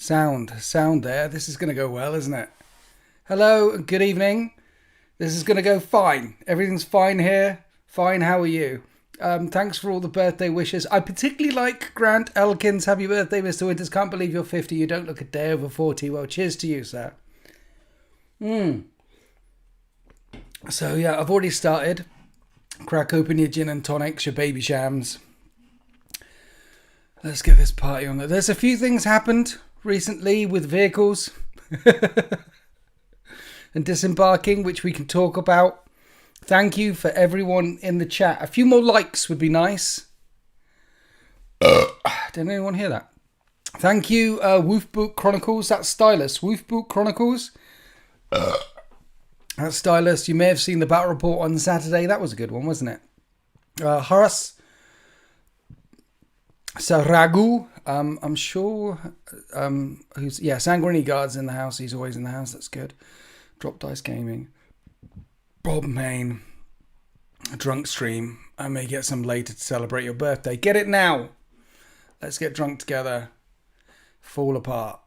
Sound there. This is going to go well, isn't it? Hello, good evening. This is going to go fine. Everything's fine here. Fine, how are you? Thanks for all the birthday wishes. I particularly like Grant Elkins. Happy birthday, Mr. Winters. Can't believe you're 50. You don't look a day over 40. Well, cheers to you, sir. So, yeah, I've already started. Crack open your gin and tonics, your baby shams. Let's get this party on there. There's a few things happened recently with vehicles and disembarking, which we can talk about. Thank you for everyone in the chat. A few more likes would be nice. Didn't anyone hear that? Thank you, Wolfboot Chronicles. That's Stylus. Wolfboot Chronicles. That's Stylus. You may have seen the battle report on Saturday. That was a good one, wasn't it? Horace Saragu. I'm sure. Sanguini Guard's in the house. He's always in the house. That's good. Drop Dice Gaming. Bob Main. Drunk Stream. I may get some later to celebrate your birthday. Get it now. Let's get drunk together. Fall apart.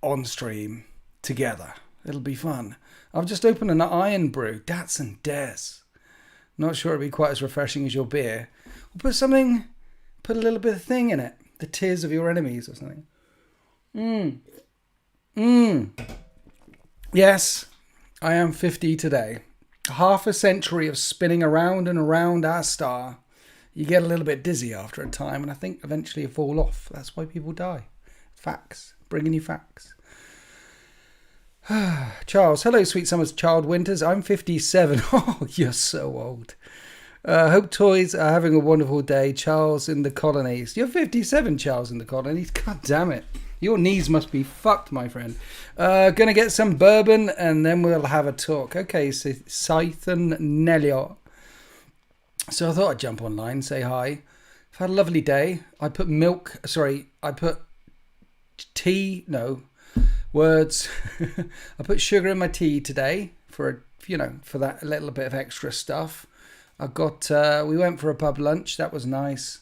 On stream. Together. It'll be fun. I've just opened an Iron Brew. Datsun Des. Not sure it'll be quite as refreshing as your beer. We'll put a little bit of thing in it. The tears of your enemies or something. Yes, I am 50 today. Half a century of spinning around and around our star. You get a little bit dizzy after a time, and I think eventually you fall off. That's why people die. Facts. Bringing you facts. Charles, hello, sweet summer's child Winters. I'm 57. Oh, you're so old. Hope toys are having a wonderful day. Charles in the colonies. You're 57, Charles in the colonies. God damn it. Your knees must be fucked, my friend. Gonna get some bourbon and then we'll have a talk. Okay, so Scythen Nelliot. So I thought I'd jump online, say hi. I've had a lovely day. I put words. I put sugar in my tea today for that little bit of extra stuff. We went for a pub lunch. That was nice.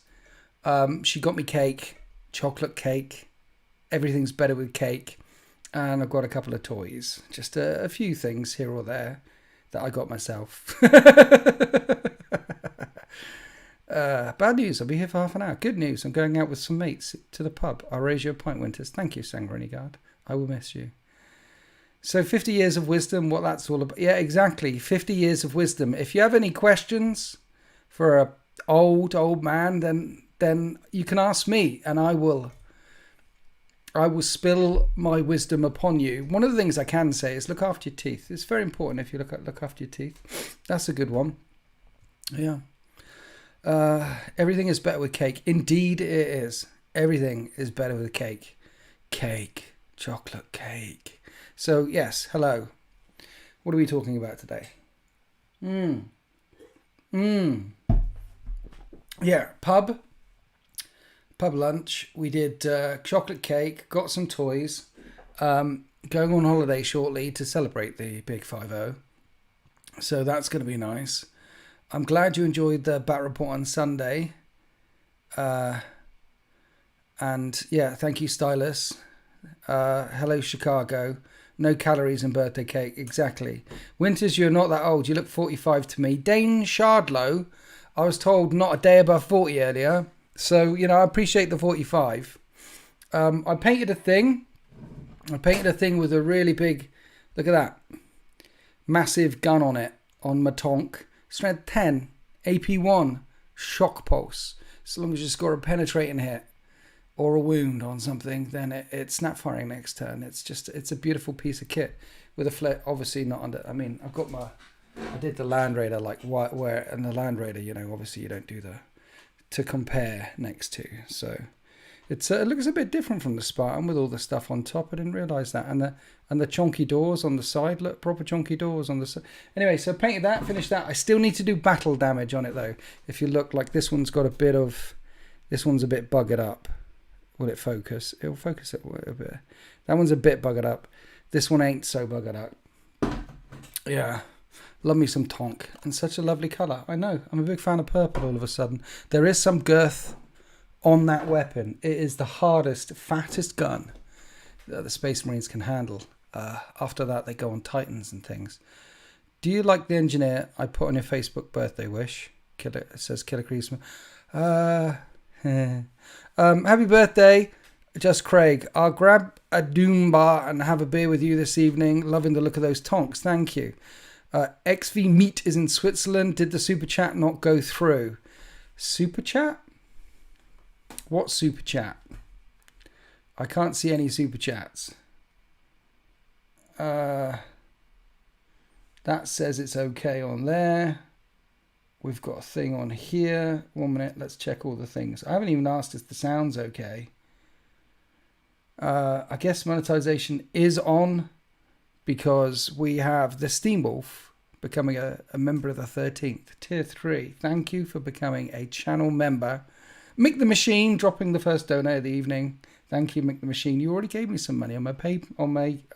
She got me cake, chocolate cake. Everything's better with cake. And I've got a couple of toys. Just a few things here or there that I got myself. Bad news, I'll be here for half an hour. Good news, I'm going out with some mates to the pub. I'll raise you a pint, Winters. Thank you, Sangrenigard. I will miss you. So 50 years of wisdom, what that's all about. Yeah, exactly. 50 years of wisdom. If you have any questions for a old man, then you can ask me and I will spill my wisdom upon you. One of the things I can say is look after your teeth. It's very important if you look after your teeth. That's a good one. Yeah. Everything is better with cake. Indeed it is. Everything is better with cake. Cake. Chocolate cake. So yes, hello. What are we talking about today? Yeah, pub lunch. We did chocolate cake, got some toys. Going on holiday shortly to celebrate the Big 5-0. So that's going to be nice. I'm glad you enjoyed the Bat Report on Sunday. And yeah, thank you, Stylus. Hello, Chicago. No calories in birthday cake. Exactly. Winters, you're not that old. You look 45 to me. Dane Shardlow, I was told not a day above 40 earlier. So, I appreciate the 45. I painted a thing with a really big, look at that, massive gun on it, on my tonk. Strength 10, AP1, shock pulse. As long as you score a penetrating hit or a wound on something, then it's snap firing next turn. It's a beautiful piece of kit with a flare. Obviously not under. I mean, I did the Land Raider where and the Land Raider. Obviously you don't do to compare next to. So it looks a bit different from the Spartan with all the stuff on top. I didn't realise that. And the chonky doors on the side. Look, proper chonky doors on the side. Anyway, so painted that, finished that. I still need to do battle damage on it though. If you look, like this one's got this one's a bit buggered up. Will it focus? It'll focus it a bit. That one's a bit buggered up. This one ain't so buggered up. Yeah. Love me some tonk. And such a lovely colour. I know. I'm a big fan of purple all of a sudden. There is some girth on that weapon. It is the hardest, fattest gun that the Space Marines can handle. After that, they go on Titans and things. Do you like the engineer I put on your Facebook birthday wish? It says Killer Christmas. Happy birthday, Just Craig. I'll grab a Doom bar and have a beer with you this evening. Loving the look of those tonks. Thank you. XV Meat is in Switzerland. Did the super chat not go through? Super chat? What super chat? I can't see any super chats. That says it's okay on there. We've got a thing on here. 1 minute. Let's check all the things. I haven't even asked if the sound's okay. I guess monetization is on because we have the Steamwolf becoming a member of the 13th. Tier 3. Thank you for becoming a channel member. Mick the Machine dropping the first donate of the evening. Thank you, Mick the Machine. You already gave me some money on my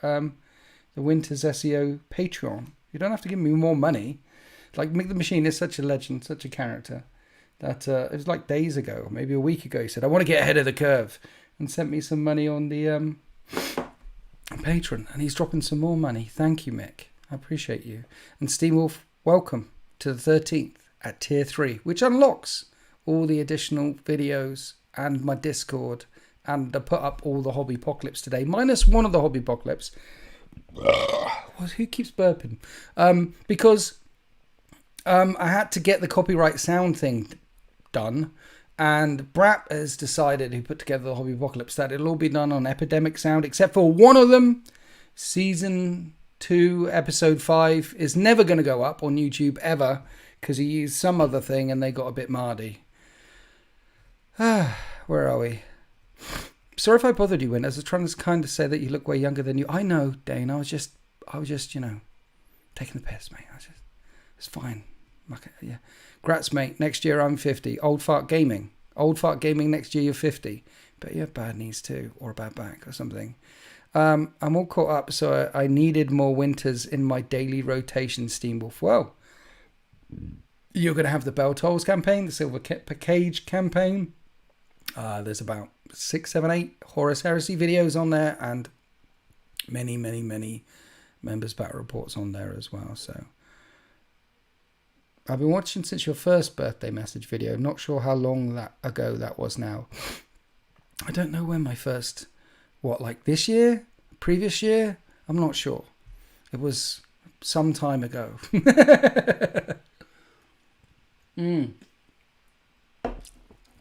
the Winters SEO Patreon. You don't have to give me more money. Like, Mick the Machine is such a legend, such a character that it was like days ago, or maybe a week ago. He said, "I want to get ahead of the curve," and sent me some money on the Patreon. And he's dropping some more money. Thank you, Mick. I appreciate you. And Steamwolf, welcome to the 13th at Tier 3, which unlocks all the additional videos and my Discord. And I put up all the Hobby Apocalypse today, minus one of the Hobby Apocalypse. Who keeps burping? Because I had to get the copyright sound thing done. And Brap has decided, who put together the Hobby Apocalypse, that it'll all be done on Epidemic Sound, except for one of them. Season 2, Episode 5 is never going to go up on YouTube ever because he used some other thing and they got a bit mardy. Where are we? Sorry if I bothered you, Win. I was trying to kind of say that you look way younger than you. I know, Dane. I was just, taking the piss, mate. It's fine. Yeah. Grats, mate. Next year I'm 50. Old fart gaming. Next year you're 50. But you have bad knees too, or a bad back or something. I'm all caught up, so I needed more winters in my daily rotation, Steamwolf. Well, you're going to have the Bell Tolls campaign, the Silver Cage campaign. There's about 6, 7, 8 Horus Heresy videos on there, and many, many, many members battle reports on there as well. So I've been watching since your first birthday message video. Not sure how long ago that was now. I don't know when my first, like this year, previous year? I'm not sure. It was some time ago.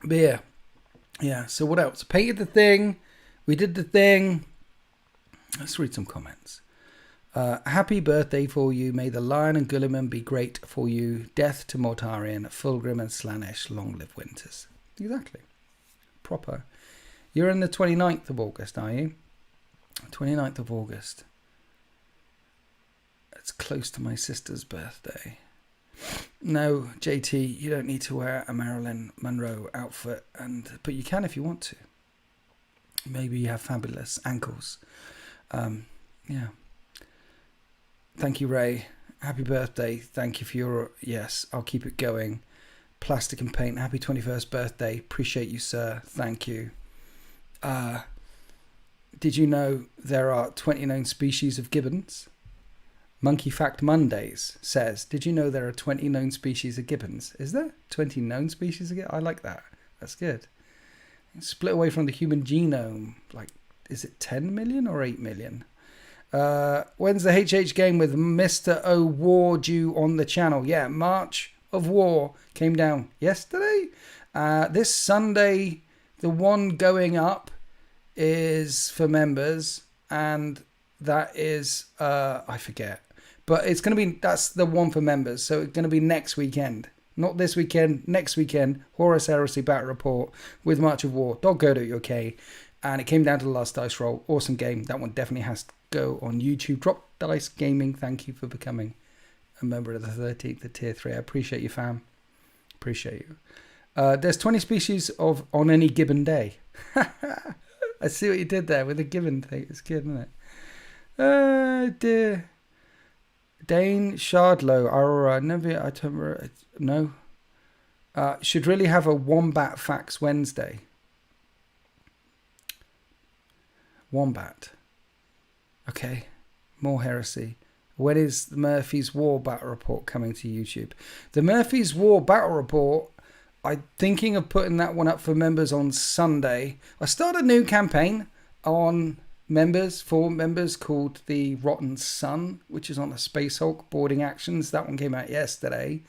Beer. Yeah, so what else? Painted the thing. We did the thing. Let's read some comments. Happy birthday for you. May the Lion and Gulliman be great for you. Death to Mortarion, Fulgrim and Slaanesh. Long live Winters. Exactly. Proper. You're in the 29th of August, are you? 29th of August. It's close to my sister's birthday. No, JT, you don't need to wear a Marilyn Monroe outfit, but you can if you want to. Maybe you have fabulous ankles. Yeah. Thank you, Ray. Happy birthday. Thank you for your... Yes, I'll keep it going. Plastic and Paint. Happy 21st birthday. Appreciate you, sir. Thank you. Did you know there are 20 known species of gibbons? Monkey Fact Mondays says, did you know there are 20 known species of gibbons? Is there 20 known species of gibbons? I like that. That's good. Split away from the human genome. Like, is it 10 million or 8 million? When's the HH game with Mr. O War due on the channel? Yeah, March of War came down yesterday. This Sunday, the one going up is for members, and that is, I forget. But it's going to be, that's the one for members. So it's going to be next weekend. Not this weekend, next weekend. Horus Heresy Battle Report with March of War. .co.uk. And it came down to the last dice roll. Awesome game. That one definitely has to go on YouTube. Drop Dice Gaming. Thank you for becoming a member of the 13th, the tier 3. I appreciate you, fam. Appreciate you. There's 20 species on any given day. I see what you did there with the given thing. It's good, isn't it? Dear. Dane Shardlow, Aurora, no. Should really have a Wombat Facts Wednesday. Wombat. Okay. More heresy. When is the Murphy's War Battle Report coming to YouTube? The Murphy's War Battle Report, I'm thinking of putting that one up for members on Sunday. I started a new campaign on for members called the Rotten Sun, which is on the Space Hulk boarding actions. That one came out yesterday.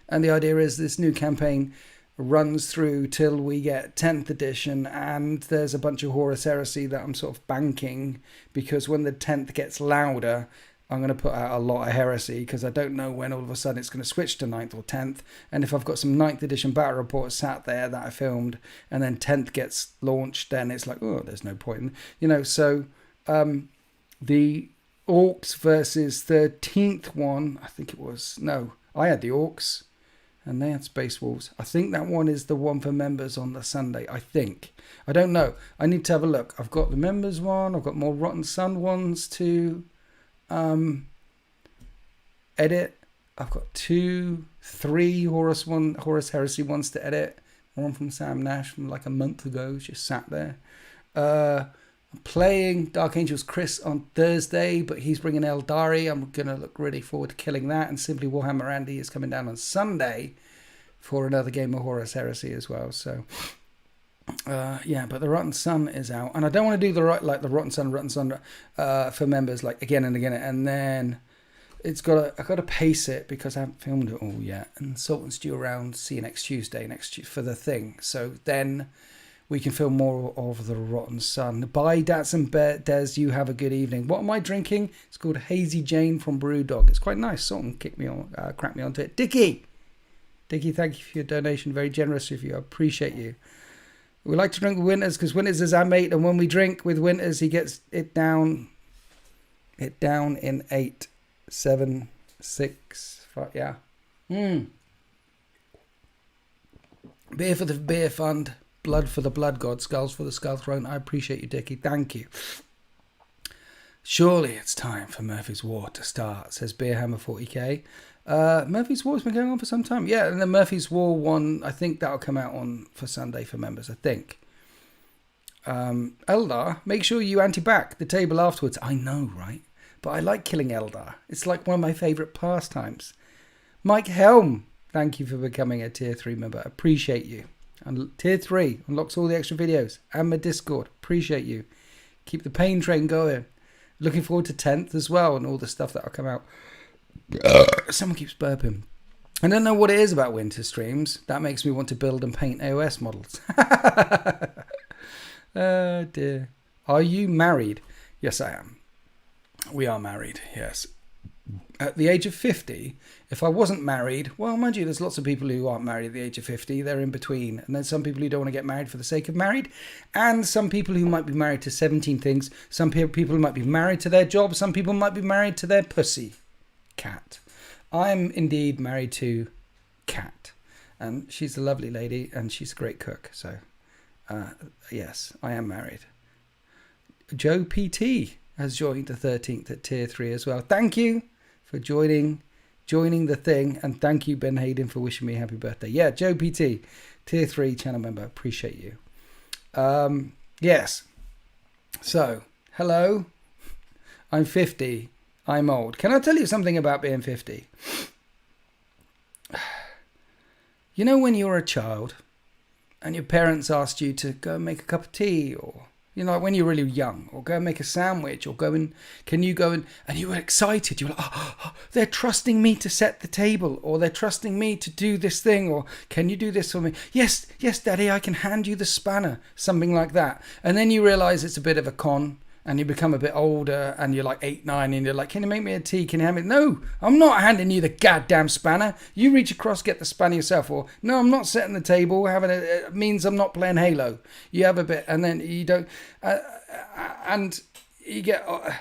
And the idea is this new campaign runs through till we get 10th edition, and there's a bunch of Horus Heresy that I'm sort of banking, because when the 10th gets louder, I'm going to put out a lot of heresy, because I don't know when all of a sudden it's going to switch to 9th or 10th. And if I've got some 9th edition battle reports sat there that I filmed, and then 10th gets launched, then it's like, oh, there's no point. So the Orcs versus 13th one, I think it was, no, I had the Orcs, and they had Space Wolves. I think that one is the one for members on the Sunday, I think. I don't know. I need to have a look. I've got the members one, I've got more Rotten Sun ones to... edit. I've got 2, 3 Horus Heresy ones to edit. One from Sam Nash from like a month ago, just sat there. I'm playing Dark Angels Chris on Thursday, but he's bringing Eldari. I'm gonna look really forward to killing that. And Simply Warhammer Andy is coming down on Sunday for another game of Horus Heresy as well. So yeah, but the Rotten Sun is out, and I don't want to do the Rotten Sun for members like again and again, and then I've got to pace it because I haven't filmed it all yet. And Sultan's due around. See you next Tuesday for the thing. So then we can film more of the Rotten Sun. Bye, Dats and Des. You have a good evening. What am I drinking? It's called Hazy Jane from Brewdog. It's quite nice. Sultan cracked me onto it. Dicky, thank you for your donation. Very generous of you. I appreciate you. We like to drink with Winters because Winters is our mate, and when we drink with Winters, he gets it down in 8, 7, 6, 5. Yeah. Beer for the beer fund, blood for the blood god, skulls for the skull throne. I appreciate you, Dickie. Thank you. Surely it's time for Murphy's War to start, says Beerhammer 40k. Murphy's War has been going on for some time. Yeah, and the Murphy's War one, I think that'll come out on for Sunday for members, I think. Eldar, make sure you anti-back the table afterwards. I know, right? But I like killing Eldar. It's like one of my favourite pastimes. Mike Helm, thank you for becoming a Tier 3 member. Appreciate you. And Tier 3 unlocks all the extra videos and my Discord. Appreciate you. Keep the pain train going. Looking forward to 10th as well and all the stuff that will come out. Someone keeps burping. I don't know what it is about winter streams. That makes me want to build and paint AOS models. Oh dear. Are you married? Yes, I am. We are married, yes. At the age of 50, if I wasn't married, well, mind you, there's lots of people who aren't married at the age of 50. They're in between. And then some people who don't want to get married for the sake of married. And some people who might be married to 17 things. Some people who might be married to their job. Some people might be married to their pussy. Cat. I'm indeed married to Cat. And she's a lovely lady and she's a great cook. So, yes, I am married. Joe PT has joined the 13th at Tier 3 as well. Thank you for joining the thing, and thank you, Ben Hayden, for wishing me happy birthday. Yeah, Joe PT, Tier 3 channel member. Appreciate you. Yes. So, hello. I'm 50. I'm old. Can I tell you something about being 50? You know when you were a child and your parents asked you to go and make a cup of tea, or you know, like when you're really young, or go and make a sandwich, or go and can you go and you were excited. You were like, oh, they're trusting me to set the table, or they're trusting me to do this thing, or can you do this for me? Yes, Daddy, I can hand you the spanner, something like that. And then you realise it's a bit of a con, and you become a bit older, and you're like 8, 9, and you're like, can you make me a tea? Can you hand me? No, I'm not handing you the goddamn spanner. You reach across, get the spanner yourself. Or no, I'm not setting the table. It means I'm not playing Halo. You have a bit, and then you don't, and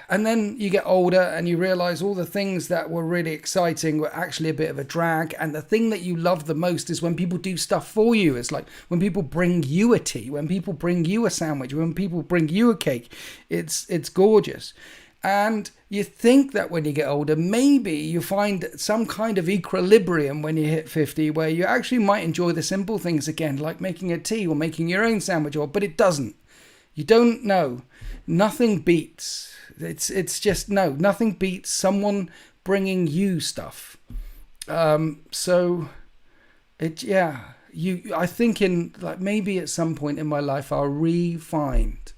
then you get older, and you realise all the things that were really exciting were actually a bit of a drag. And the thing that you love the most is when people do stuff for you. It's like when people bring you a tea, when people bring you a sandwich, when people bring you a cake. It's gorgeous. And you think that when you get older, maybe you find some kind of equilibrium when you hit 50, where you actually might enjoy the simple things again, like making a tea or making your own sandwich, but it doesn't. You don't know. Nothing beats. It's just nothing beats someone bringing you stuff. So I think in like maybe at some point in my life I'll re-find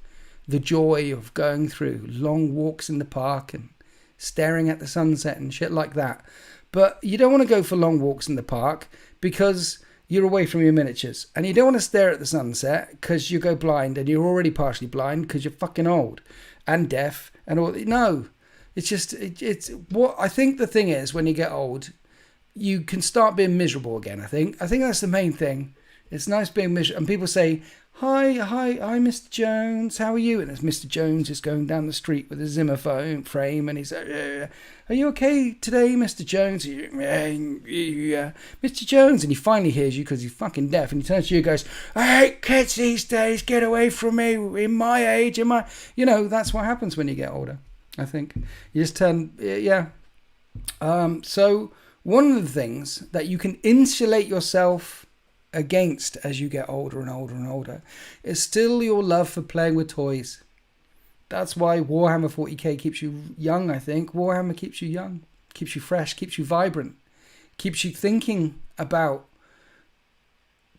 the joy of going through long walks in the park and staring at the sunset and shit like that. But you don't want to go for long walks in the park because you're away from your miniatures, and you don't want to stare at the sunset because you go blind, and you're already partially blind because you're fucking old and deaf and all. No, it's just it's what I think the thing is, when you get old, you can start being miserable again. I think that's the main thing. It's nice being miserable, and people say, Hi, Mr. Jones, how are you? And as Mr. Jones is going down the street with a Zimmer phone frame, and he's like, are you okay today, Mr. Jones? Mr. Jones, and he finally hears you because he's fucking deaf, and he turns to you and goes, I hate kids these days, get away from me, in my age, that's what happens when you get older, I think. You just turn, so one of the things that you can insulate yourself against as you get older and older and older is still your love for playing with toys. That's why Warhammer 40k keeps you young, I think. Warhammer keeps you young, keeps you fresh, keeps you vibrant, keeps you thinking about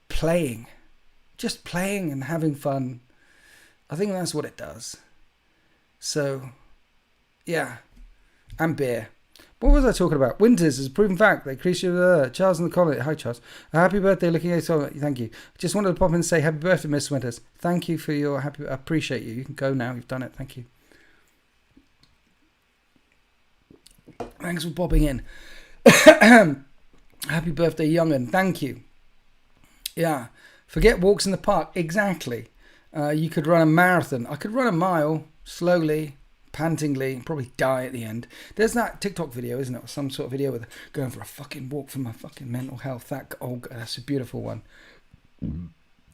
playing, just playing and having fun. I think that's what it does. So, yeah, and beer. What was I talking about? Winters is a proven fact. They increase your Charles in the comment. Hi, Charles. A happy birthday, looking at you. Thank you. Just wanted to pop in and say happy birthday, Miss Winters. Thank you for your happy. I appreciate you. You can go now. You've done it. Thank you. Thanks for popping in. Happy birthday, young'un. Thank you. Yeah. Forget walks in the park. Exactly. You could run a marathon. I could run a mile slowly, pantingly, and probably die at the end. There's that TikTok video, isn't it? Or some sort of video with going for a fucking walk for my fucking mental health. That's a beautiful one.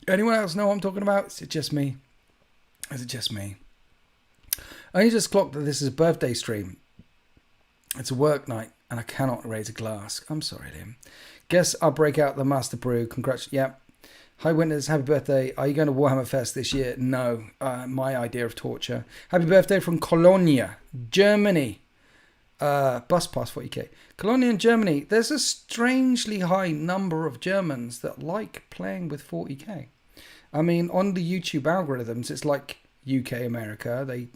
Anyone else know what I'm talking about? Is it just me? Is it just me? I only just clocked that this is a birthday stream. It's a work night, and I cannot raise a glass. I'm sorry, Liam. Guess I'll break out the Master Brew. Congrats. Yep. Hi, Winters. Happy birthday. Are you going to Warhammer Fest this year? No. My idea of torture. Happy birthday from Colonia, Germany. Bus pass 40k. Colonia in Germany. There's a strangely high number of Germans that like playing with 40k. I mean, on the YouTube algorithms, it's like UK, America. They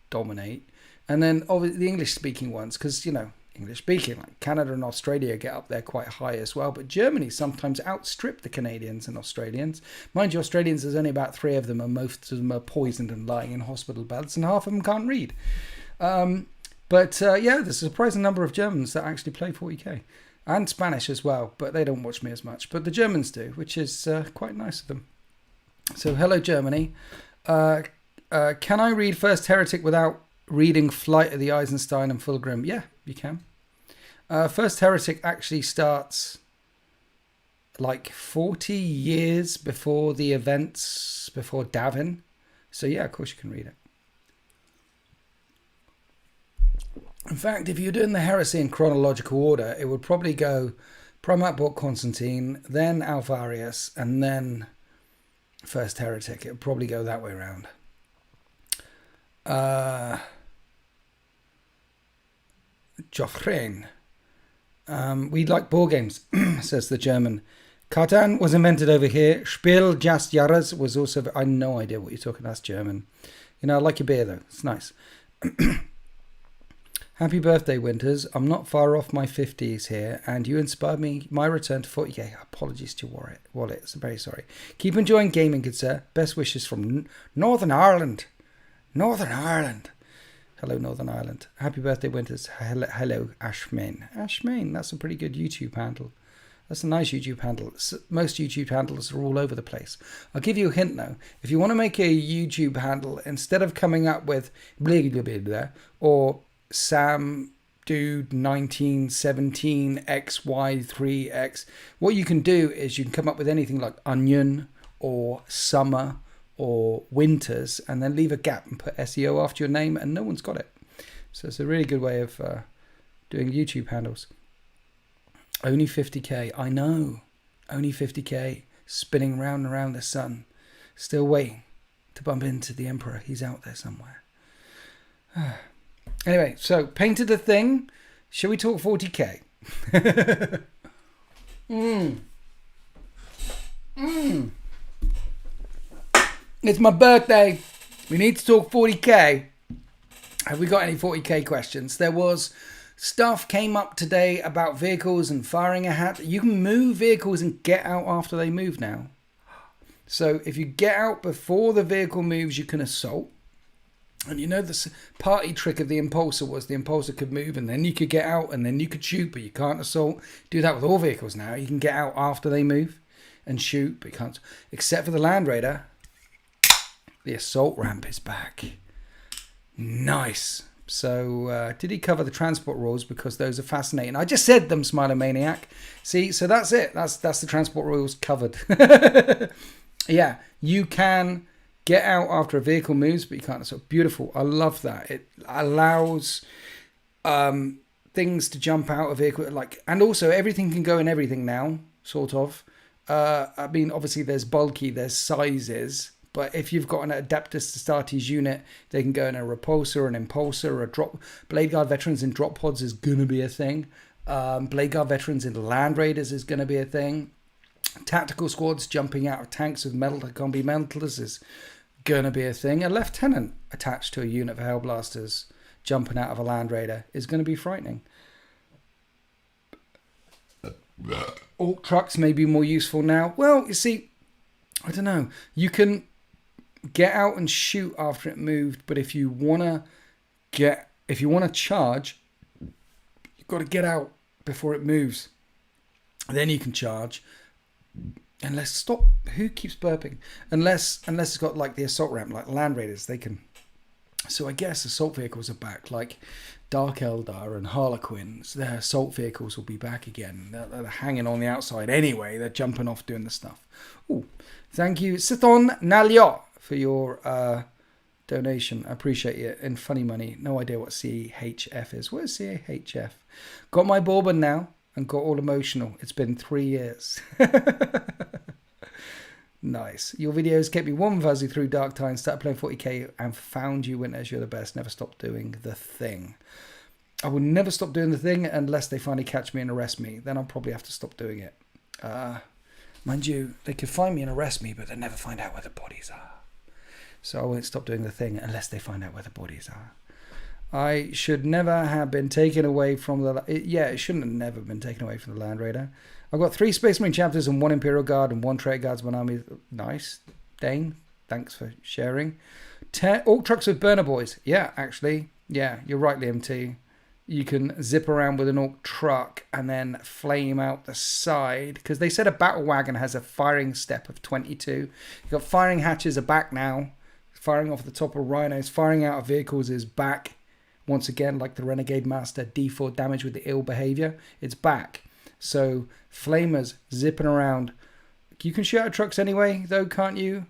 dominate. And then obviously the English-speaking ones, because, English-speaking, like Canada and Australia get up there quite high as well. But Germany sometimes outstrip the Canadians and Australians. Mind you, Australians, there's only about 3 of them, and most of them are poisoned and lying in hospital beds, and half of them can't read. There's a surprising number of Germans that actually play 40k. And Spanish as well, but they don't watch me as much. But the Germans do, which is quite nice of them. So, hello, Germany. Can I read First Heretic without reading Flight of the Eisenstein and Fulgrim? Yeah, you can. First Heretic actually starts like 40 years before the events, before Davin. So, yeah, of course you can read it. In fact, if you're doing the heresy in chronological order, it would probably go Primat Bought Constantine, then Alvarius, and then First Heretic. It would probably go that way around. Joffrein. We like board games, says the German. Catan was invented over here. Spiel des Jahres was also... I have no idea what you're talking about. That's German. I like your beer, though. It's nice. Happy birthday, Winters. I'm not far off my 50s here, and you inspired me my return to 40k. Apologies to your wallet. I'm very sorry. Keep enjoying gaming, good sir. Best wishes from Northern Ireland. Northern Ireland. Hello, Northern Ireland. Happy birthday, Winters. Hello, Ashmain. Ashmain, that's a pretty good YouTube handle. That's a nice YouTube handle. Most YouTube handles are all over the place. I'll give you a hint, though. If you want to make a YouTube handle, instead of coming up with blah, blah, blah, blah, or Sam Dude 1917 XY3X, what you can do is you can come up with anything like onion or summer or winters, and then leave a gap and put SEO after your name, and no one's got it. So it's a really good way of doing YouTube handles. Only 50k, I know. Only 50k, spinning round and round the sun. Still waiting to bump into the Emperor. He's out there somewhere. Anyway, so Painted a Thing. Shall we talk 40k? It's my birthday. We need to talk 40k. Have we got any 40k questions? There was stuff came up today about vehicles and firing a hat. You can move vehicles and get out after they move now. So if you get out before the vehicle moves, you can assault. And the party trick of the Impulsor was the Impulsor could move and then you could get out and then you could shoot, but you can't assault. Do that with all vehicles now. You can get out after they move and shoot, but you can't. Except for the Land Raider. The assault ramp is back. Nice. So did he cover the transport rules? Because those are fascinating. I just said them, Smiler Maniac. See, so that's it. That's the transport rules covered. Yeah, you can get out after a vehicle moves, but you can't. So beautiful. I love that. It allows things to jump out of vehicle, and also everything can go in everything now, sort of. I mean, obviously there's bulky, there's sizes, but if you've got an Adeptus Astartes unit, they can go in a repulsor, an impulsor, or a drop. Blade Guard veterans in drop pods is gonna be a thing. Blade Guard veterans in Land Raiders is gonna be a thing. Tactical squads jumping out of tanks with metal combi mentals is gonna be a thing. A lieutenant attached to a unit of Hellblasters jumping out of a Land Raider is gonna be frightening. Alt trucks may be more useful now. Well, you see, I don't know. You can get out and shoot after it moved, but if you wanna charge, you've got to get out before it moves. Then you can charge. Unless stop. Who keeps burping? Unless it's got like the assault ramp, like Land Raiders, they can. So I guess assault vehicles are back, like Dark Eldar and Harlequins. Their assault vehicles will be back again. They're hanging on the outside anyway. They're jumping off doing the stuff. Ooh, thank you, Siton Naliot, for your donation. I appreciate it. And funny money. No idea what CHF is. What is CHF? Got my bourbon now and got all emotional. It's been 3 years. Nice. Your videos kept me warm and fuzzy through dark times. Started playing 40k and found you Winters. You're the best. Never stop doing the thing. I will never stop doing the thing unless they finally catch me and arrest me. Then I'll probably have to stop doing it. Mind you, they could find me and arrest me, but they'll never find out where the bodies are. So I won't stop doing the thing unless they find out where the bodies are. I should never have been taken away from the... it shouldn't have never been taken away from the Land Raider. I've got 3 Space Marine chapters and 1 Imperial Guard and 1 Trade Guardsman army. Nice. Dane, thanks for sharing. Orc trucks with burner boys. Yeah, actually. Yeah, you're right, Liam T. You can zip around with an Orc truck and then flame out the side. Because they said a battle wagon has a firing step of 22. You've got firing hatches are back now. Firing off the top of rhinos. Firing out of vehicles is back. Once again, like the Renegade Master, D4 damage with the ill behavior. It's back. So, flamers zipping around. You can shoot out trucks anyway, though, can't you?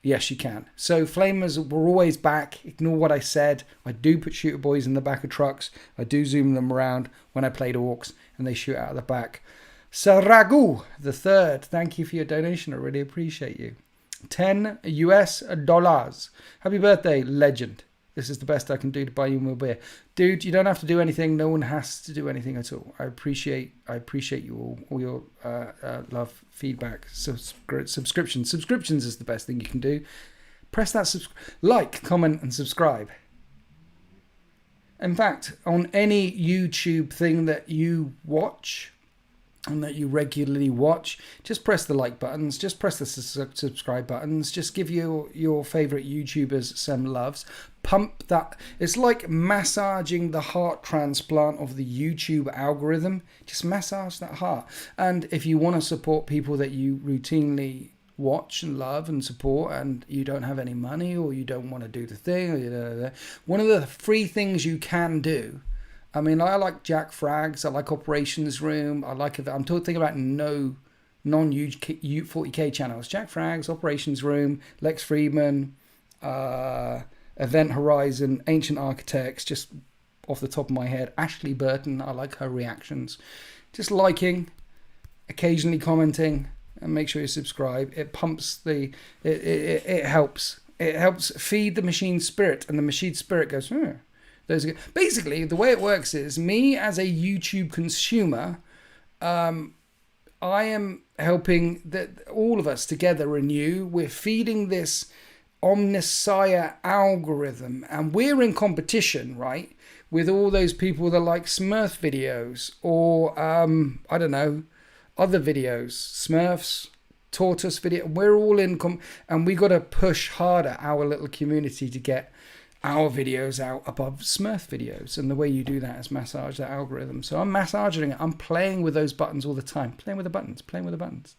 Yes, you can. So, flamers were always back. Ignore what I said. I do put shooter boys in the back of trucks. I do zoom them around when I played Orcs, and they shoot out of the back. Saragu the third. Thank you for your donation. I really appreciate you. $10 US. Happy birthday, legend. This is the best I can do to buy you more beer. Dude, you don't have to do anything. No one has to do anything at all. I appreciate you all your love, feedback, subscriptions. Subscriptions is the best thing you can do. Press that like, comment, and subscribe. In fact, on any YouTube thing that you watch and that you regularly watch, just press the like buttons, just press the subscribe buttons, just give your favorite YouTubers some loves. Pump that. It's like massaging the heart transplant of the YouTube algorithm. Just massage that heart. And if you want to support people that you routinely watch and love and support, and you don't have any money, or you don't want to do the thing, or one of the free things you can do. I mean, I like Jack Frags. I like Operations Room. I'm talking about non-huge 40k channels. Jack Frags, Operations Room, Lex Friedman, Event Horizon, Ancient Architects, just off the top of my head. Ashley Burton, I like her reactions. Just liking, occasionally commenting, and make sure you subscribe. It pumps it helps. It helps feed the machine spirit, and the machine spirit goes, those are good. Basically, the way it works is, me as a YouTube consumer, I am helping all of us together and you. We're feeding this Omnissiah algorithm, and we're in competition, right, with all those people that like Smurf videos or I don't know, other videos, Smurfs, Tortoise video. We're all in and we got to push harder, our little community, to get our videos out above Smurf videos. And the way you do that is massage that algorithm. So I'm massaging it. I'm playing with those buttons all the time. Playing with the buttons.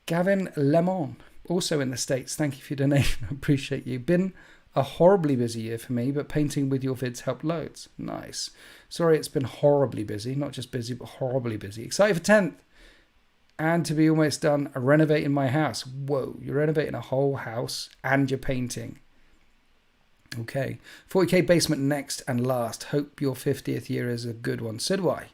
Gavin Lemon, also in the States. Thank you for your donation. I appreciate you. Been a horribly busy year for me, but painting with your vids helped loads. Nice. Sorry, it's been horribly busy. Not just busy, but horribly busy. Excited for 10th. And to be almost done renovating my house. Whoa, you're renovating a whole house and you're painting. Okay, 40k basement next and last. Hope your 50th year is a good one. So do I.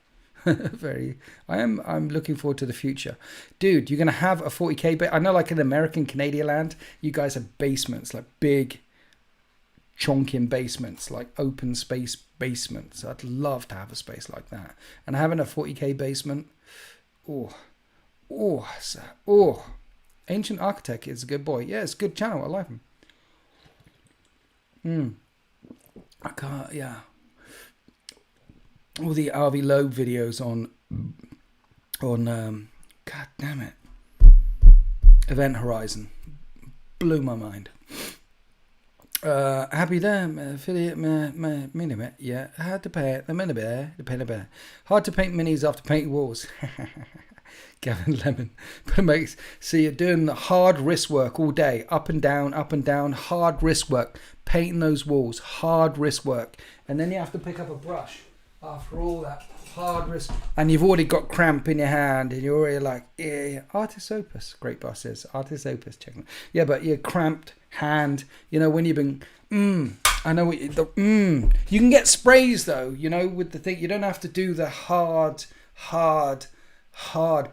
I'm looking forward to the future. Dude, you're going to have a 40k I know, like in American Canadian land, you guys have basements, like big chonking basements, like open space basements. I'd love to have a space like that. And having a 40k basement, Ancient Architect is a good boy. Yeah, it's a good channel. I like him. I can't, yeah. All the RV Loeb videos on God damn it, Event Horizon blew my mind. Happy there, affiliate, yeah. Hard to paint the bear. Hard to paint minis after painting walls. Gavin Lemon. But makes so you're doing the hard wrist work all day, up and down, hard wrist work, painting those walls, hard wrist work, and then you have to pick up a brush after all that hard wrist, and you've already got cramp in your hand, and you're already like, yeah. Artis Opus, great boss says, Artis Opus, check them. Yeah, but you're cramped hand, when you've been, I know what you can get sprays though, with the thing, you don't have to do the hard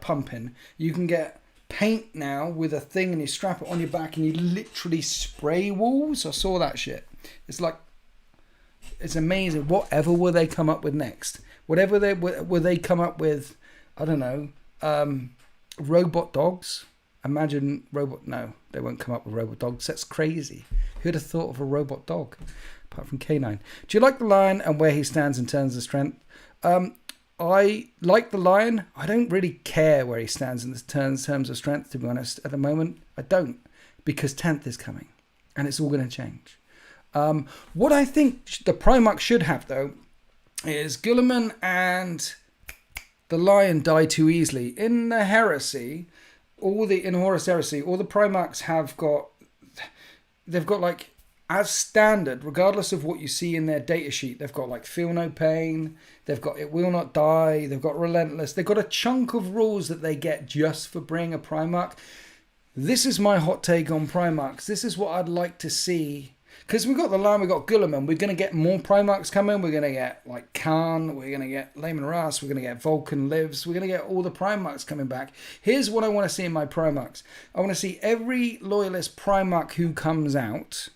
pumping. You can get paint now with a thing and you strap it on your back and you literally spray walls. I saw that shit. It's amazing. Whatever will they come up with next? Whatever will they come up with, I don't know, robot dogs? Imagine no, they won't come up with robot dogs. That's crazy. Who'd have thought of a robot dog? Apart from K9. Do you like the lion and where he stands in terms of strength? I like the lion. I don't really care where he stands in terms of strength, to be honest. At the moment, I don't. Because 10th is coming. And it's all going to change. What I think the Primarch should have, though, is Guilliman and the lion die too easily. In the Heresy, in Horus Heresy, all the Primarchs they've got like, as standard, regardless of what you see in their datasheet, they've got like Feel No Pain, they've got It Will Not Die, they've got Relentless, they've got a chunk of rules that they get just for bringing a Primarch. This is my hot take on Primarchs. This is what I'd like to see. Because we've got the Lion, we've got Guilliman, we're going to get more Primarchs coming, we're going to get like Khan, we're going to get Layman Ras, we're going to get Vulcan Lives, we're going to get all the Primarchs coming back. Here's what I want to see in my Primarchs. I want to see every Loyalist Primarch who comes out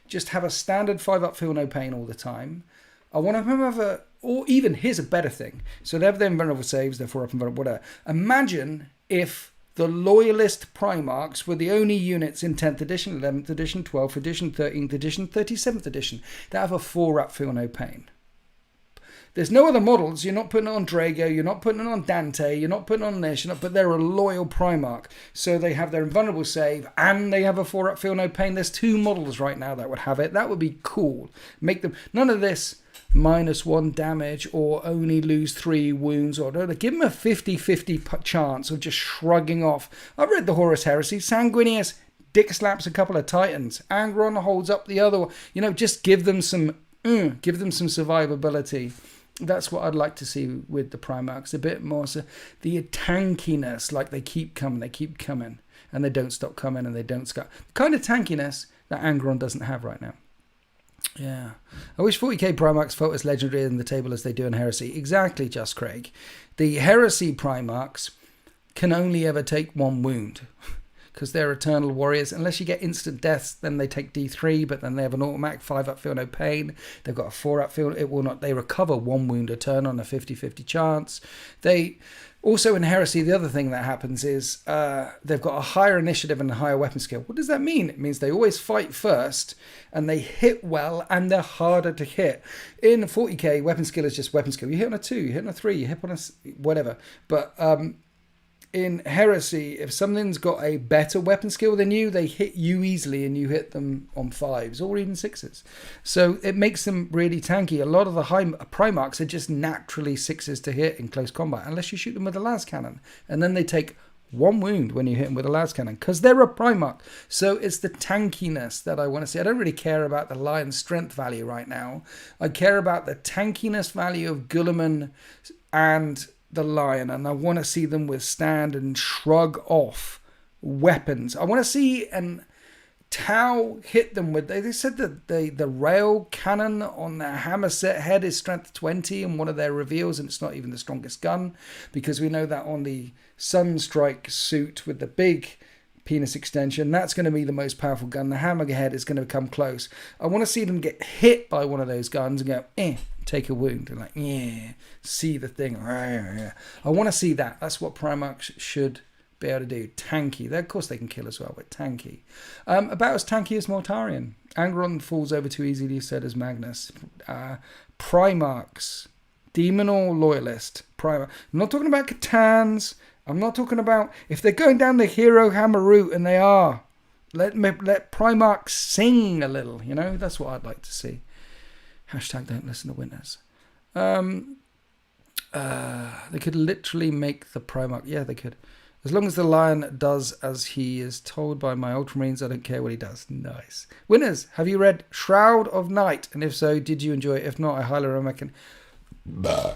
just have a standard 5-up Feel No Pain all the time. I want to have or even, here's a better thing. So they have their invulnerable saves, their 4-up invulnerable, whatever. Imagine if the Loyalist Primarchs were the only units in 10th edition, 11th edition, 12th edition, 13th edition, 37th edition that have a 4-up Feel No Pain. There's no other models. You're not putting it on Drago. You're not putting it on Dante. You're not putting it on this. But they're a loyal Primarch. So they have their invulnerable save and they have a 4-up Feel No Pain. There's 2 models right now that would have it. That would be cool. Make them... None of this -1 damage or only lose 3 wounds. Or give them a 50-50 chance of just shrugging off. I've read the Horus Heresy. Sanguinius dick slaps a couple of Titans. Angron holds up the other one. Just give them some survivability. That's what I'd like to see with the Primarchs. A bit more so the tankiness, like they keep coming, and they don't stop coming, and they don't stop. The kind of tankiness that Angron doesn't have right now. Yeah. I wish 40k Primarchs felt as legendary in the table as they do in Heresy. Exactly, Just Craig. The Heresy Primarchs can only ever take 1 wound. Because they're eternal warriors. Unless you get instant deaths, then they take D3, but then they have an automatic 5-up Feel No Pain. They've got a 4-up Feel. It will not. They recover 1 wound a turn on a 50-50 chance. They also in Heresy, the other thing that happens is they've got a higher initiative and a higher weapon skill. What does that mean? It means they always fight first, and they hit well, and they're harder to hit. In 40k, weapon skill is just weapon skill. You hit on a 2, you hit on a 3, you hit on a whatever. But in Heresy, if something's got a better weapon skill than you, they hit you easily and you hit them on 5s or even 6s. So it makes them really tanky. A lot of the high Primarchs are just naturally 6s to hit in close combat, unless you shoot them with a las cannon. And then they take 1 wound when you hit them with a las cannon, because they're a Primarch. So it's the tankiness that I want to see. I don't really care about the Lion's strength value right now. I care about the tankiness value of Guilliman and the Lion, and I want to see them withstand and shrug off weapons. I want to see Tau hit them with... They said that the rail cannon on their hammer set head is strength 20 in one of their reveals, and it's not even the strongest gun, because we know that on the Sunstrike suit with the big penis extension, that's going to be the most powerful gun. The hammerhead is going to come close. I want to see them get hit by one of those guns and go, take a wound, and see the thing. I want to see that. That's what Primarchs should be able to do. Tanky. Of course they can kill as well, but tanky. About as tanky as Mortarion. Angron falls over too easily, said as Magnus. Primarchs. Demon or Loyalist. Primarch. I'm not talking about Catans. I'm not talking about... If they're going down the hero hammer route, and they are, let Primarchs sing a little. That's what I'd like to see. # don't listen to winners. They could literally make the Primarch. Yeah, they could. As long as the lion does as he is told by my Ultramarines, I don't care what he does. Nice. Winners, have you read Shroud of Night? And if so, did you enjoy it? If not, I highly recommend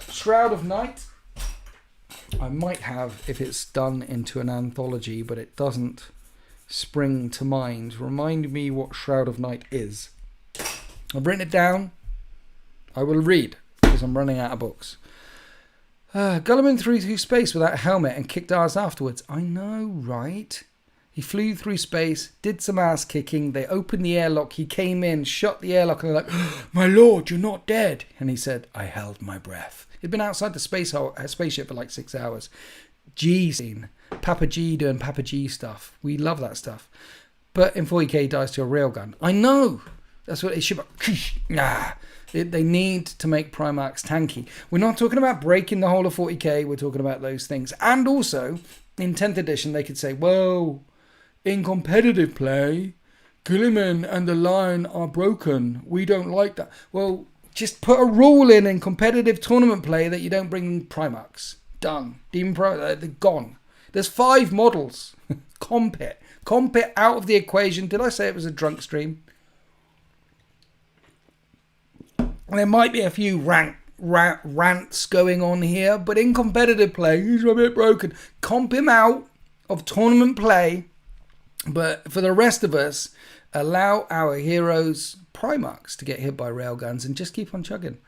Shroud of Night. I might have if it's done into an anthology, but it doesn't spring to mind. Remind me what Shroud of Night is. I've written it down. I will read because I'm running out of books. Guilliman flew through space without a helmet and kicked ass afterwards. I know, right? He flew through space, did some ass kicking. They opened the airlock. He came in, shut the airlock, and they're like, "My lord, you're not dead." And he said, "I held my breath." He'd been outside the spaceship for like 6 hours. G scene. Papa G doing Papa G stuff. We love that stuff. But in 40k, he dies to a railgun. I know. That's what it should be. They need to make Primarchs tanky. We're not talking about breaking the whole of 40k. We're talking about those things. And also, in 10th edition, they could say, well, in competitive play, Guilliman and the Lion are broken. We don't like that. Well, just put a rule in competitive tournament play that you don't bring Primarchs. Done. Demon Primarchs, they're gone. There's 5 models. Comp it. Comp it out of the equation. Did I say it was a drunk stream? There might be a few rants going on here, but in competitive play, he's a bit broken. Comp him out of tournament play, but for the rest of us, allow our heroes Primarchs to get hit by railguns and just keep on chugging.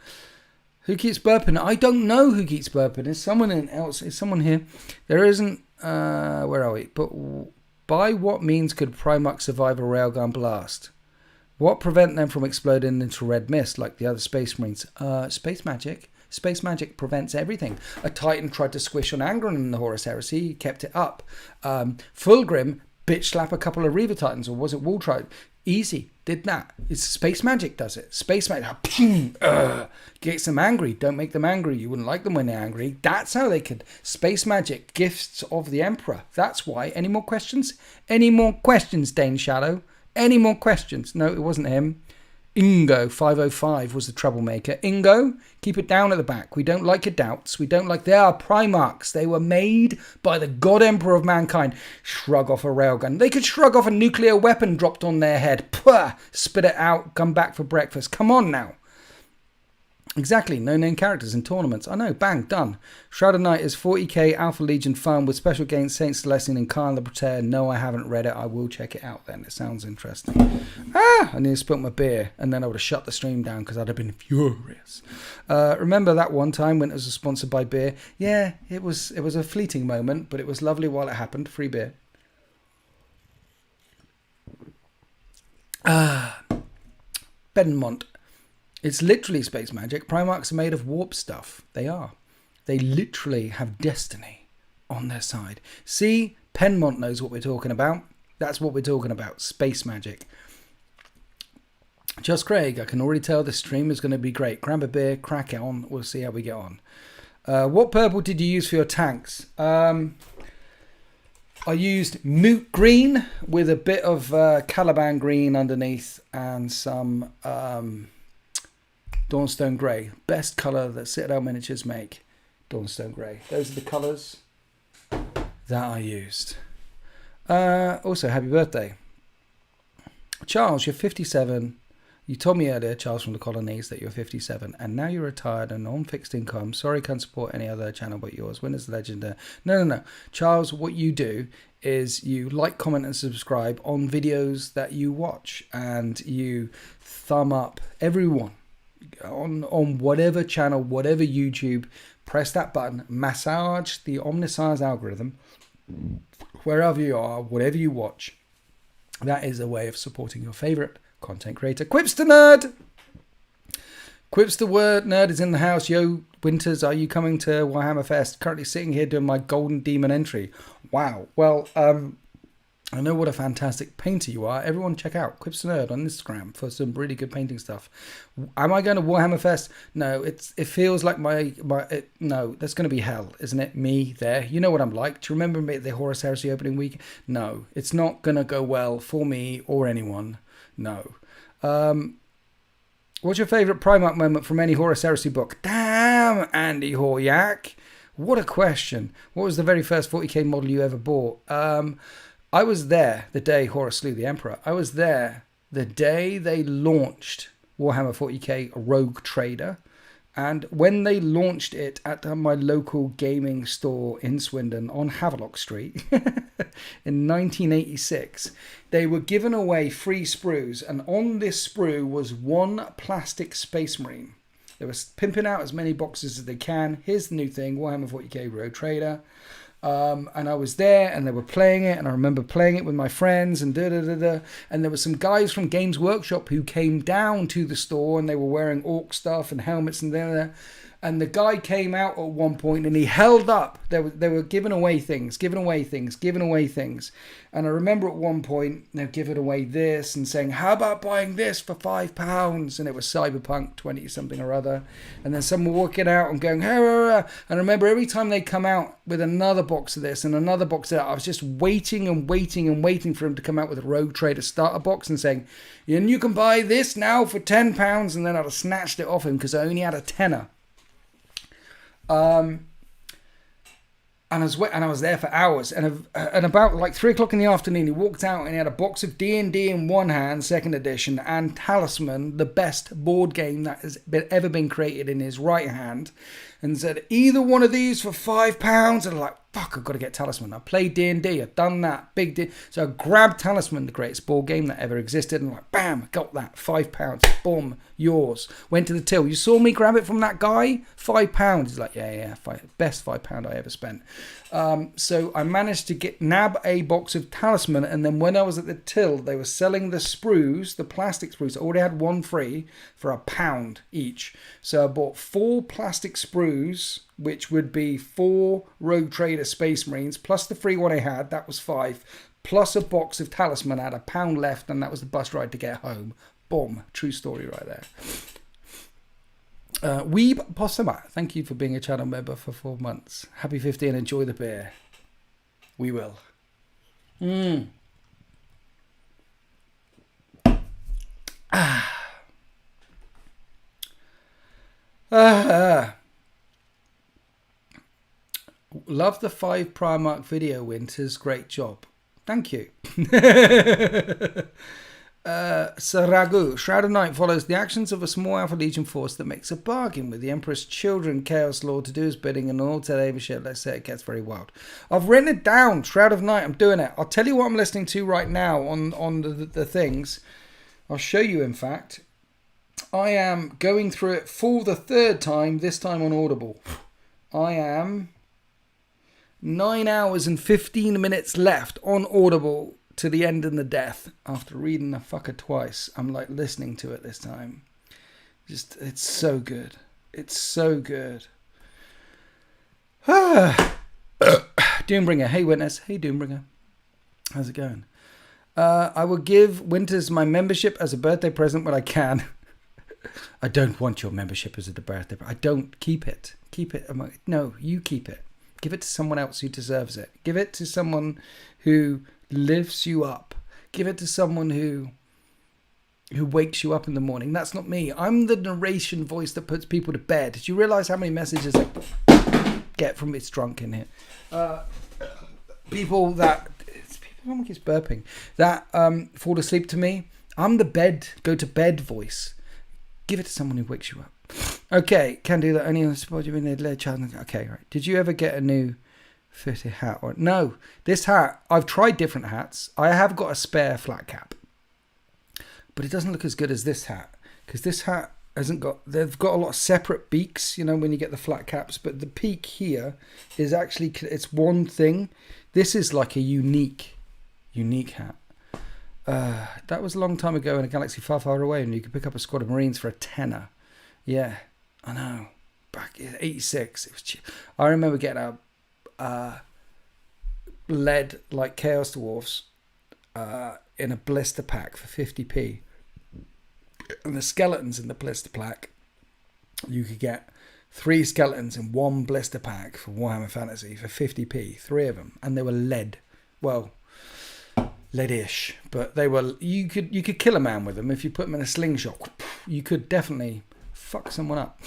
Who keeps burping? I don't know who keeps burping. Is someone else? Is someone here? There isn't. Where are we? But by what means could Primarch survive a railgun blast? What prevent them from exploding into red mist like the other Space Marines? Space magic. Space magic prevents everything. A Titan tried to squish on Angron in the Horus Heresy. He kept it up. Fulgrim bitch slap a couple of Reaver Titans, or was it Wall Tribe? Easy. Did that. It's space magic does it. Space magic. Gets them angry. Don't make them angry. You wouldn't like them when they're angry. That's how they could. Space magic. Gifts of the Emperor. That's why. Any more questions? Any more questions, Dane Shadow? Any more questions? No, it wasn't him. Ingo 505 was the troublemaker. Ingo, keep it down at the back. We don't like your doubts. We don't like... They are Primarchs. They were made by the God Emperor of mankind. Shrug off a railgun. They could shrug off a nuclear weapon dropped on their head. Puh! Spit it out. Come back for breakfast. Come on now. Exactly, no name characters in tournaments. I know, bang, done. Shroud of Night is 40k Alpha Legion fun with special games Saint Celestine and Khan the Praetor. No, I haven't read it. I will check it out then. It sounds interesting. I nearly spilt my beer and then I would have shut the stream down because I'd have been furious. Remember that one time when it was sponsored by beer? Yeah, it was a fleeting moment, but it was lovely while it happened. Free beer. Benmont. It's literally space magic. Primarchs are made of warp stuff. They are. They literally have destiny on their side. See, Penmont knows what we're talking about. That's what we're talking about. Space magic. Just Craig, I can already tell this stream is going to be great. Grab a beer, crack it on. We'll see how we get on. What purple did you use for your tanks? I used Moot Green with a bit of Caliban Green underneath and some... Dawnstone Grey, best colour that Citadel Miniatures make. Dawnstone Grey. Those are the colours that I used. Also, happy birthday. Charles, you're 57. You told me earlier, Charles from the Colonies, that you're 57. And now you're retired and on fixed income. Sorry, can't support any other channel but yours. When is the legend? No. Charles, what you do is you like, comment and subscribe on videos that you watch. And you thumb up everyone. On whatever channel, whatever YouTube, press that button, massage the Omniscience algorithm, wherever you are, whatever you watch. That is a way of supporting your favourite content creator. Quipster Nerd! Quipster Word Nerd is in the house. Yo, Winters, are you coming to Warhammer Fest? Currently sitting here doing my Golden Demon entry. Wow. Well, I know what a fantastic painter you are. Everyone check out Quipster Nerd on Instagram for some really good painting stuff. Am I going to Warhammer Fest? No, it feels like no, that's going to be hell, isn't it? Me there. You know what I'm like. Do you remember me at the Horus Heresy opening week? No, it's not going to go well for me or anyone. No. What's your favourite Primark moment from any Horus Heresy book? Damn, Andy Horyak. What a question. What was the very first 40k model you ever bought? I was there the day Horus slew the Emperor. I was there the day they launched Warhammer 40k Rogue Trader. And when they launched it at my local gaming store in Swindon on Havelock Street in 1986, they were giving away free sprues. And on this sprue was one plastic Space Marine. They were pimping out as many boxes as they can. Here's the new thing, Warhammer 40k Rogue Trader. And I was there and they were playing it, and I remember playing it with my friends and and there were some guys from Games Workshop who came down to the store, and they were wearing orc stuff and helmets and and the guy came out at one point and he held up, they were giving away things, and I remember at one point they're giving away this and saying, how about buying this for £5? And it was Cyberpunk 20 something or other, and then someone walking out and going, and I remember every time they come out with another box of this and another box of that, I was just waiting for him to come out with a Rogue Trader starter box and saying, and you can buy this now for £10, and then I'd have snatched it off him because I only had a tenner. And I was there for hours, and about like 3 o'clock in the afternoon, he walked out and he had a box of D&D in one hand, 2nd edition, and Talisman, the best board game that has ever been created, in his right hand, and said, either one of these for £5. And I'm like, fuck, I've got to get Talisman. I played D&D, I've done that, big D. So I grabbed Talisman, the greatest board game that ever existed, and I'm like, bam, got that, £5, boom, yours. Went to the till. You saw me grab it from that guy? £5. He's like, yeah, best £5 I ever spent. So I managed to nab a box of Talisman, and then when I was at the till, they were selling the sprues, the plastic sprues. I already had one free for £1 each. So I bought 4 plastic sprues, which would be 4 Rogue Trader Space Marines, plus the free one I had, that was 5, plus a box of Talisman. I had £1 left, and that was the bus ride to get home. Boom, true story right there. Weeb Postama, thank you for being a channel member for 4 months. Happy 50 and enjoy the beer. We will. Love the 5 Primark video, Winters. Great job. Thank you. Saragu, Shroud of Night follows the actions of a small Alpha Legion force that makes a bargain with the Emperor's children, Chaos Lord, to do his bidding, and all to Avership. Let's say it gets very wild. I've written it down, Shroud of Night. I'm doing it. I'll tell you what I'm listening to right now on the things. I'll show you, in fact. I am going through it for the 3rd time, this time on Audible. I am 9 hours and 15 minutes left on Audible to the end and the death after reading the fucker twice. I'm like listening to it this time. Just, it's so good. It's so good. Doombringer. Hey, Witness. Hey, Doombringer. How's it going? I will give Winters my membership as a birthday present when I can. I don't want your membership as a birthday present. I don't. Keep it. Keep it. No, you keep it. Give it to someone else who deserves it. Give it to someone who lifts you up. Give it to someone who wakes you up in the morning. That's not me. I'm the narration voice that puts people to bed. Did you realise how many messages I get from It's Drunk in here? People that... Someone keeps burping. That fall asleep to me. I'm the go to bed voice. Give it to someone who wakes you up. Okay, can do that only on support you in the child. Okay, right. Did you ever get a new fitted hat? Or no, this hat, I've tried different hats. I have got a spare flat cap, but it doesn't look as good as this hat, because this hat hasn't got, they've got a lot of separate beaks, you know, when you get the flat caps, but the peak here is actually, it's one thing. This is like a unique hat. That was a long time ago in a galaxy far, far away, and you could pick up a squad of Marines for a tenner. Yeah, I know. Back in '86, it was cheap. I remember getting a lead like Chaos Dwarfs in a blister pack for 50p, and the skeletons in the blister pack, you could get 3 skeletons in one blister pack for Warhammer Fantasy for 50p, 3 of them, and they were lead. Well, leadish, but they were. You could kill a man with them if you put them in a slingshot. you could definitely fuck someone up.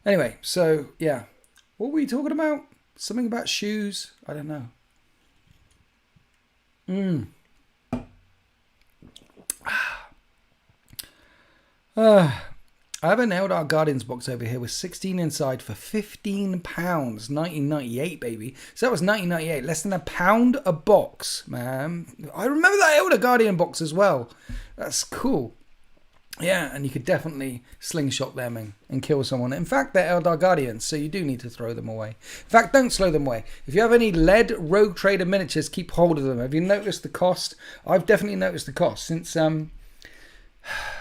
Anyway, so yeah, what were we talking about? Something about shoes? I don't know. I have an Eldar Guardians box over here with 16 inside for £15, 1998, baby. So that was 1998, less than £1 a box, man. I remember that Eldar Guardian box as well. That's cool. Yeah, and you could definitely slingshot them and kill someone. In fact, they're Eldar Guardians, so you do need to throw them away. In fact, don't throw them away. If you have any lead Rogue Trader miniatures, keep hold of them. Have you noticed the cost? I've definitely noticed the cost since...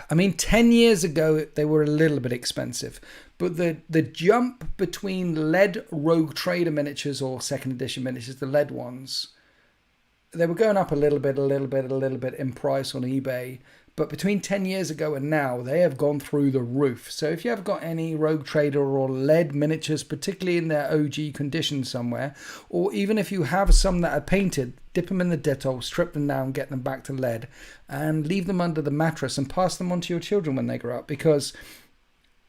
10 years ago, they were a little bit expensive. But the jump between lead Rogue Trader miniatures or second edition miniatures, the lead ones, they were going up a little bit in price on eBay. But between 10 years ago and now, they have gone through the roof. So if you have got any Rogue Trader or lead miniatures, particularly in their OG condition somewhere, or even if you have some that are painted, dip them in the Dettol, strip them down, get them back to lead, and leave them under the mattress and pass them on to your children when they grow up, because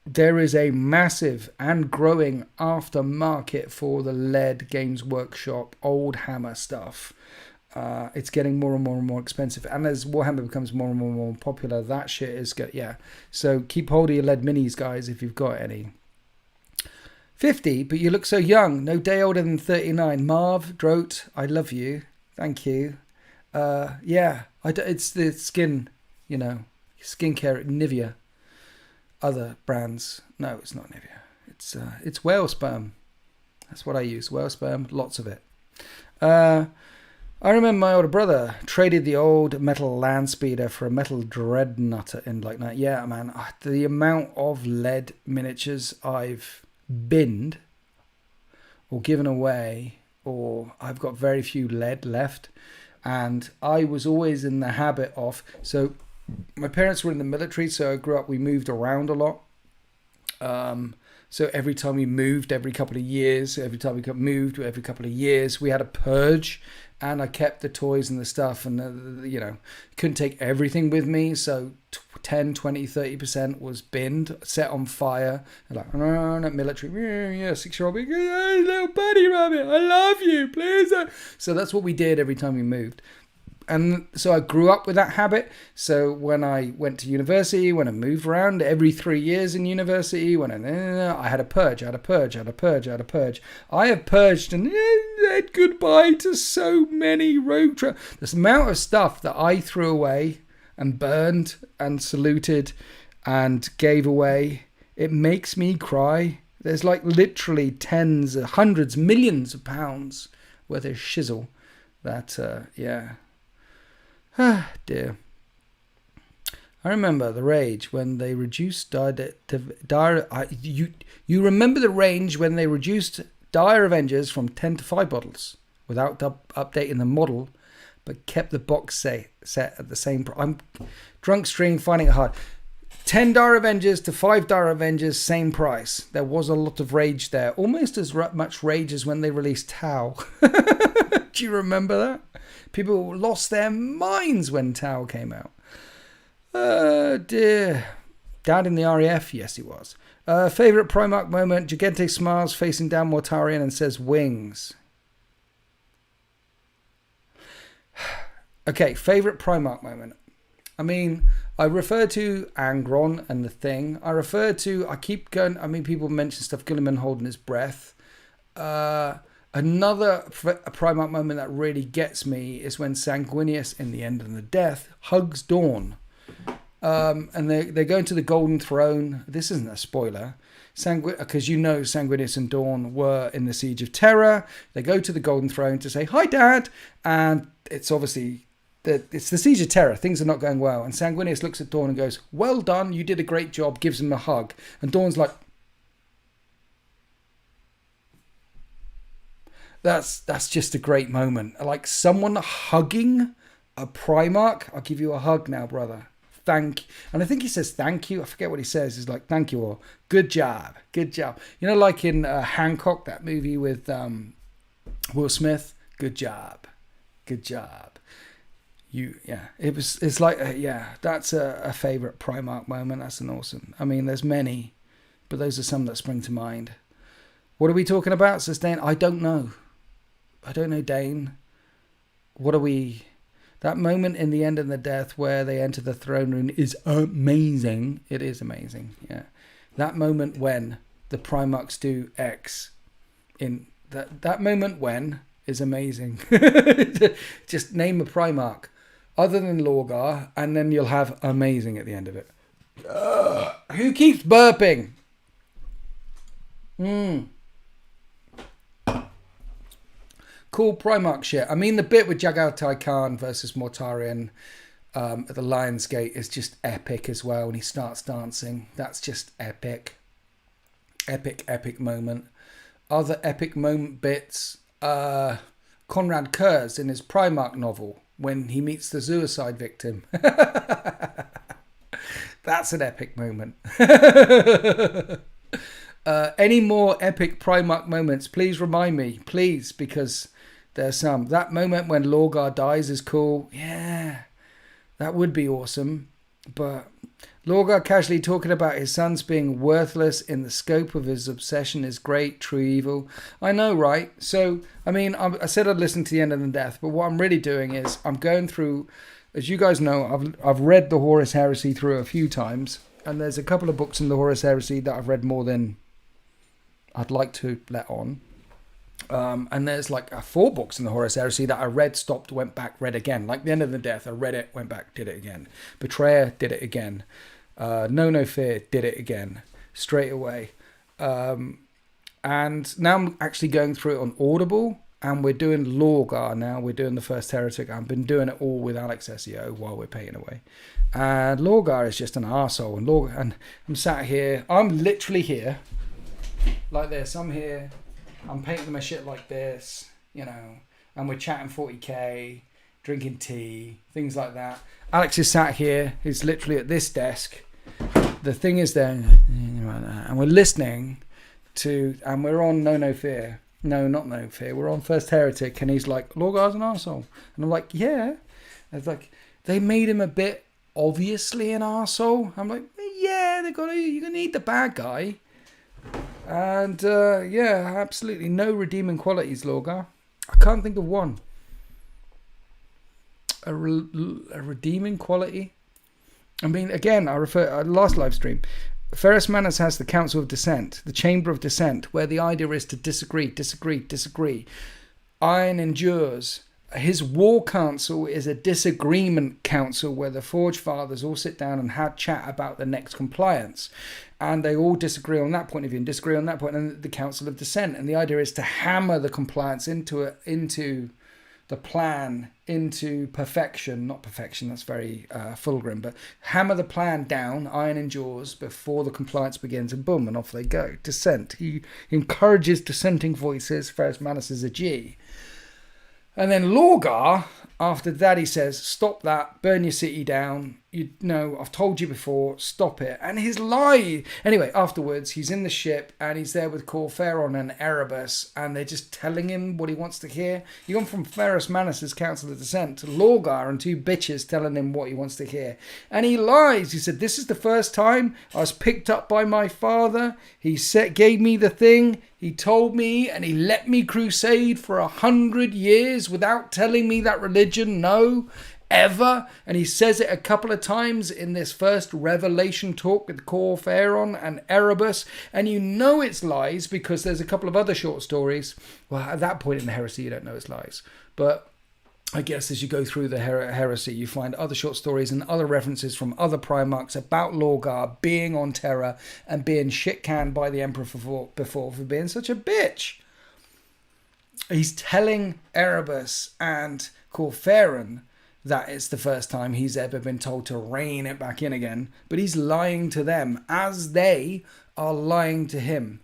there is a massive and growing aftermarket for the lead Games Workshop old Hammer stuff. It's getting more and more expensive, and as Warhammer becomes more and more popular, that shit is good. Yeah, so keep hold of your lead minis, guys, if you've got any. 50, but you look so young. No day older than 39. Marv Droat, I love you. Thank you. Yeah, it's the skin, skincare, Nivea. Other brands, no, it's not Nivea. It's whale sperm. That's what I use. Whale sperm, lots of it. I remember my older brother traded the old metal land speeder for a metal dreadnought in like that. Yeah, man, the amount of lead miniatures I've binned or given away, or I've got very few lead left. And I was always in the habit of, so my parents were in the military, so I grew up, we moved around a lot. So every time we moved, every couple of years, we had a purge. And I kept the toys and the stuff, and couldn't take everything with me, so 10, 20, 30% was binned, set on fire, and like, military, yeah, 6-year-old, hey, little buddy rabbit, I love you, please. So that's what we did every time we moved. And so I grew up with that habit. So when I went to university, when I moved around every 3 years in university, I had a purge. I have purged and said goodbye to so many rogue trailers. This amount of stuff that I threw away and burned and saluted and gave away, it makes me cry. There's like literally tens, hundreds, millions of pounds worth of shizzle that, yeah. Ah, dear. I remember the rage when they reduced you remember the range when they reduced Dire Avengers from 10 to 5 bottles without updating the model, but kept the box set at the same price. I'm drunk stream, finding it hard. 10 Dire Avengers to 5 Dire Avengers, same price. There was a lot of rage there. Almost as much rage as when they released Tau. Do you remember that? People lost their minds when Tau came out. Oh, dear. Dad in the RAF? Yes, he was. Favourite Primarch moment? Gigante smiles facing down Mortarion and says wings. Okay, favourite Primarch moment. I refer to Angron and the Thing. I keep going, people mention stuff, Guilliman holding his breath. Another Primarch moment that really gets me is when Sanguinius, in the End of the Death, hugs Dawn. And they go into the Golden Throne. This isn't a spoiler, because Sanguinius and Dawn were in the Siege of Terror. They go to the Golden Throne to say, "Hi, Dad," and it's obviously it's the Siege of Terror. Things are not going well, and Sanguinius looks at Dawn and goes, "Well done, you did a great job." Gives him a hug, and Dawn's like, That's just a great moment. Like someone hugging a Primarch. I'll give you a hug now, brother. Thank you. And I think he says thank you. I forget what he says. He's like, thank you, or good job. Good job. Like in Hancock, that movie with Will Smith. Good job. Good job. It's like, that's a favourite Primarch moment. That's an awesome. I mean, there's many, but those are some that spring to mind. What are we talking about, Sustain? I don't know, Dane. What are we... That moment in the end of the death where they enter the throne room is amazing. It is amazing, yeah. That moment when the Primarchs do X, in that moment when is amazing. Just name a Primarch other than Lorgar, and then you'll have amazing at the end of it. Who keeps burping? Cool Primarch shit. I mean, the bit with Jaghatai Khan versus Mortarion at the Lion's Gate is just epic as well. When he starts dancing, that's just epic. Epic moment. Other epic moment bits. Konrad Kurz in his Primarch novel when he meets the suicide victim. That's an epic moment. Any more epic Primarch moments, please remind me, please, because there's some. That moment when Lorgar dies is cool. Yeah, that would be awesome. But Lorgar casually talking about his sons being worthless in the scope of his obsession is great. True evil. I know, right? So, I mean, I said I'd listen to the end of the death, but what I'm really doing is I'm going through, as you guys know, I've read the Horus Heresy through a few times, and there's a couple of books in the Horus Heresy that I've read more than I'd like to let on. And there's like 4 books in the Horus Heresy that I read, stopped, went back, read again. Like the end of the death, I read it, went back, did it again. Betrayer, did it again. No Fear, did it again. Straight away. And now I'm actually going through it on Audible, and we're doing Lorgar now. We're doing the First Heretic. I've been doing it all with Alex SEO while we're paying away. And Lorgar is just an arsehole. And I'm sat here. I'm literally here. Like this. I'm here. I'm painting my shit like this, you know, and we're chatting 40k, drinking tea, things like that. Alex is sat here. He's literally at this desk. The thing is there, and we're listening to, and we're on No Fear. No, not No Fear. We're on First Heretic, and he's like, Lorgar's an arsehole. And I'm like, yeah. It's like, they made him a bit obviously an arsehole. I'm like, yeah, you're going to need the bad guy. And absolutely no redeeming qualities, Lorgar. I can't think of one. A redeeming quality. I mean, again, I refer last live stream. Ferrus Manus has the Council of Dissent, the Chamber of Dissent, where the idea is to disagree. Iron endures. His war council is a disagreement council where the Forge Fathers all sit down and have chat about the next compliance. And they all disagree on that point of view and disagree on that point, and the Council of Dissent. And the idea is to hammer the compliance into the plan, into perfection. Not perfection, that's very Fulgrim, but hammer the plan down, iron and jaws, before the compliance begins, and boom, and off they go. Dissent. He encourages dissenting voices. Ferrus Manus is a G. And then Lorgar, after that, he says, stop that, burn your city down. You know, I've told you before, stop it. And his lie. Anyway, afterwards, he's in the ship and he's there with Cor Ferron and Erebus, and they're just telling him what he wants to hear. You've gone from Ferrus Manus' Council of Dissent to Lorgar and 2 bitches telling him what he wants to hear. And he lies. He said, this is the first time I was picked up by my father. He gave me the thing. He told me, and he let me crusade for 100 years without telling me that religion, no, ever. And he says it a couple of times in this first revelation talk with Cor Ferron and Erebus. And you know it's lies because there's a couple of other short stories. Well, at that point in the heresy, you don't know it's lies. But I guess as you go through the heresy, you find other short stories and other references from other Primarchs about Lorgar being on Terra and being shit-canned by the Emperor before for being such a bitch. He's telling Erebus and Cor Ferron that it's the first time he's ever been told to rein it back in again, but he's lying to them as they are lying to him.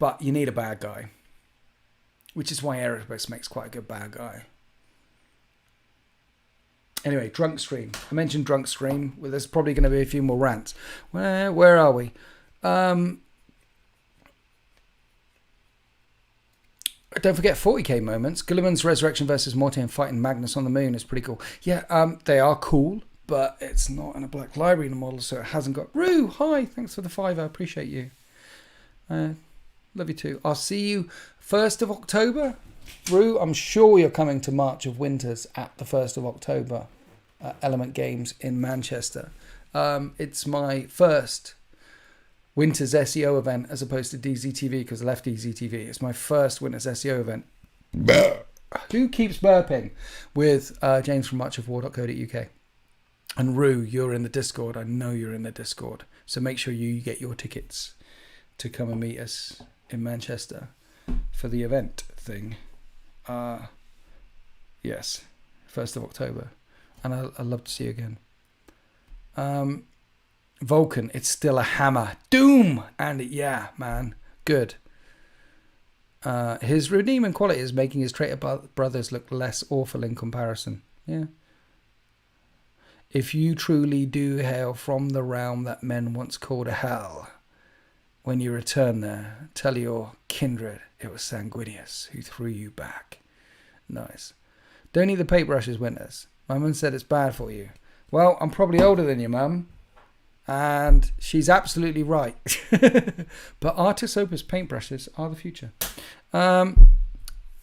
But you need a bad guy, which is why Erebus makes quite a good bad guy. Anyway, Drunk Stream. I mentioned Drunk Stream. Well, there's probably going to be a few more rants. Where are we? Don't forget 40k moments. Gulliman's resurrection versus Morty and fighting Magnus on the moon is pretty cool. Yeah, they are cool, but it's not in a Black Library model, so it hasn't got... Rue, hi, thanks for the $5. I appreciate you. Love you too. I'll see you 1st of October. Rue, I'm sure you're coming to March of Winters at the 1st of October. Element Games in Manchester. It's my first Winters SEO event as opposed to DZTV because I left DZTV. It's my first Winters SEO event. Who keeps burping? With James from muchofwar.co.uk. And Rue, you're in the Discord. I know you're in the Discord. So make sure you get your tickets to come and meet us in Manchester for the event thing. Yes, 1st of October. And I'd love to see you again. Vulcan, it's still a hammer. Doom! And yeah, man, good. His redeeming quality is making his traitor brothers look less awful in comparison. Yeah. If you truly do hail from the realm that men once called a hell, when you return there, tell your kindred it was Sanguinius who threw you back. Nice. Don't eat the paintbrushes, Winters. My mum said it's bad for you. Well, I'm probably older than your mum, and she's absolutely right. But Artis Opus paintbrushes are the future. No,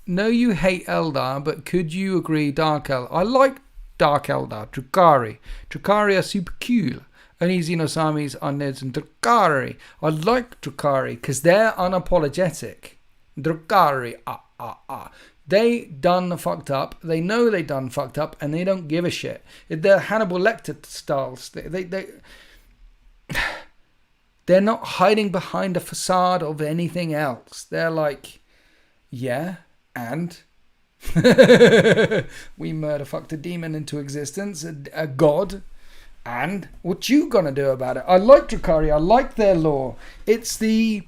you hate Eldar, but could you agree Dark Eldar? I like Dark Eldar, Drukhari. Drukhari are super cool. Only Xenosamis are Nids and Drukhari. I like Drukhari because they're unapologetic. Drukhari, They done fucked up. They know they done fucked up, and they don't give a shit. They're Hannibal Lecter styles. They're not hiding behind a facade of anything else. They're like, yeah, and we murder fucked a demon into existence, a god, and what you gonna do about it? I like Drukhari. I like their lore. It's the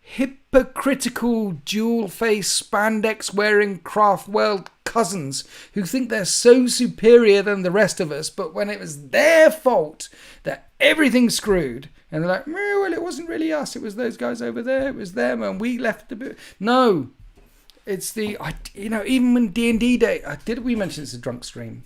hypocritical, dual-faced, spandex-wearing Craftworld cousins who think they're so superior than the rest of us, but when it was their fault that everything's screwed, and they're like, well, it wasn't really us, it was those guys over there, it was them, and we left the bit. No, it's the, even when D&D Day, did we mention it's a drunk stream?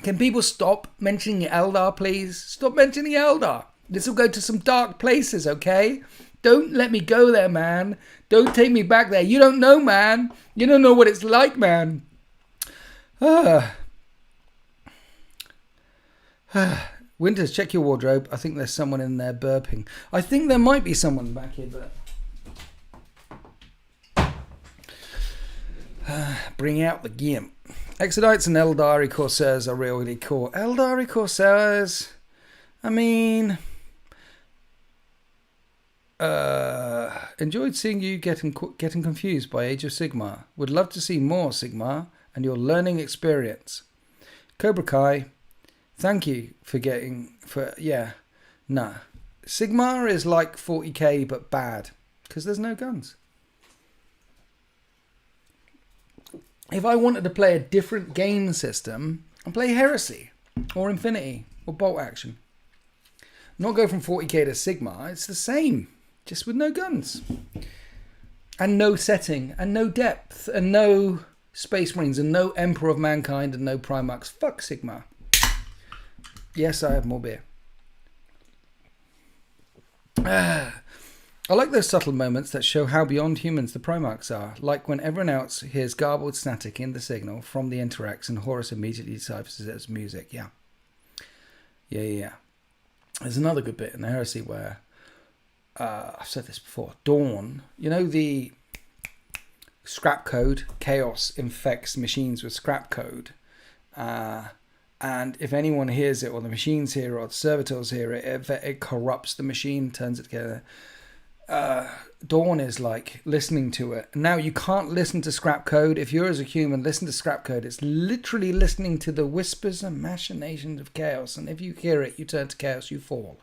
Can people stop mentioning Eldar, please? Stop mentioning Eldar. This will go to some dark places, okay? Don't let me go there, man. Don't take me back there. You don't know, man. You don't know what it's like, man. Winters, check your wardrobe. I think there's someone in there burping. I think there might be someone back here, but... bring out the gimp. Exodites and Eldari Corsairs are really cool. Eldari Corsairs, I mean, enjoyed seeing you getting confused by Age of Sigmar. Would love to see more Sigmar and your learning experience. Cobra Kai, thank you for Sigmar is like 40k but bad because there's no guns. If I wanted to play a different game system, I'd play Heresy or Infinity or Bolt Action. Not go from 40k to Sigmar. It's the same, just with no guns. And no setting, and no depth, and no Space Marines, and no Emperor of Mankind, and no Primarchs. Fuck Sigmar. Yes, I have more beer. I like those subtle moments that show how beyond humans the Primarchs are, like when everyone else hears garbled static in the signal from the interacts and Horus immediately deciphers it as music. Yeah. There's another good bit in the Heresy where, I've said this before, Dawn, the scrap code, chaos infects machines with scrap code, and if anyone hears it, or the machines hear it, or the servitors hear it, it corrupts the machine, turns it together. Dawn is like listening to it. Now you can't listen to scrap code. If you're as a human, listen to scrap code. It's literally listening to the whispers and machinations of chaos. And if you hear it, you turn to chaos, you fall.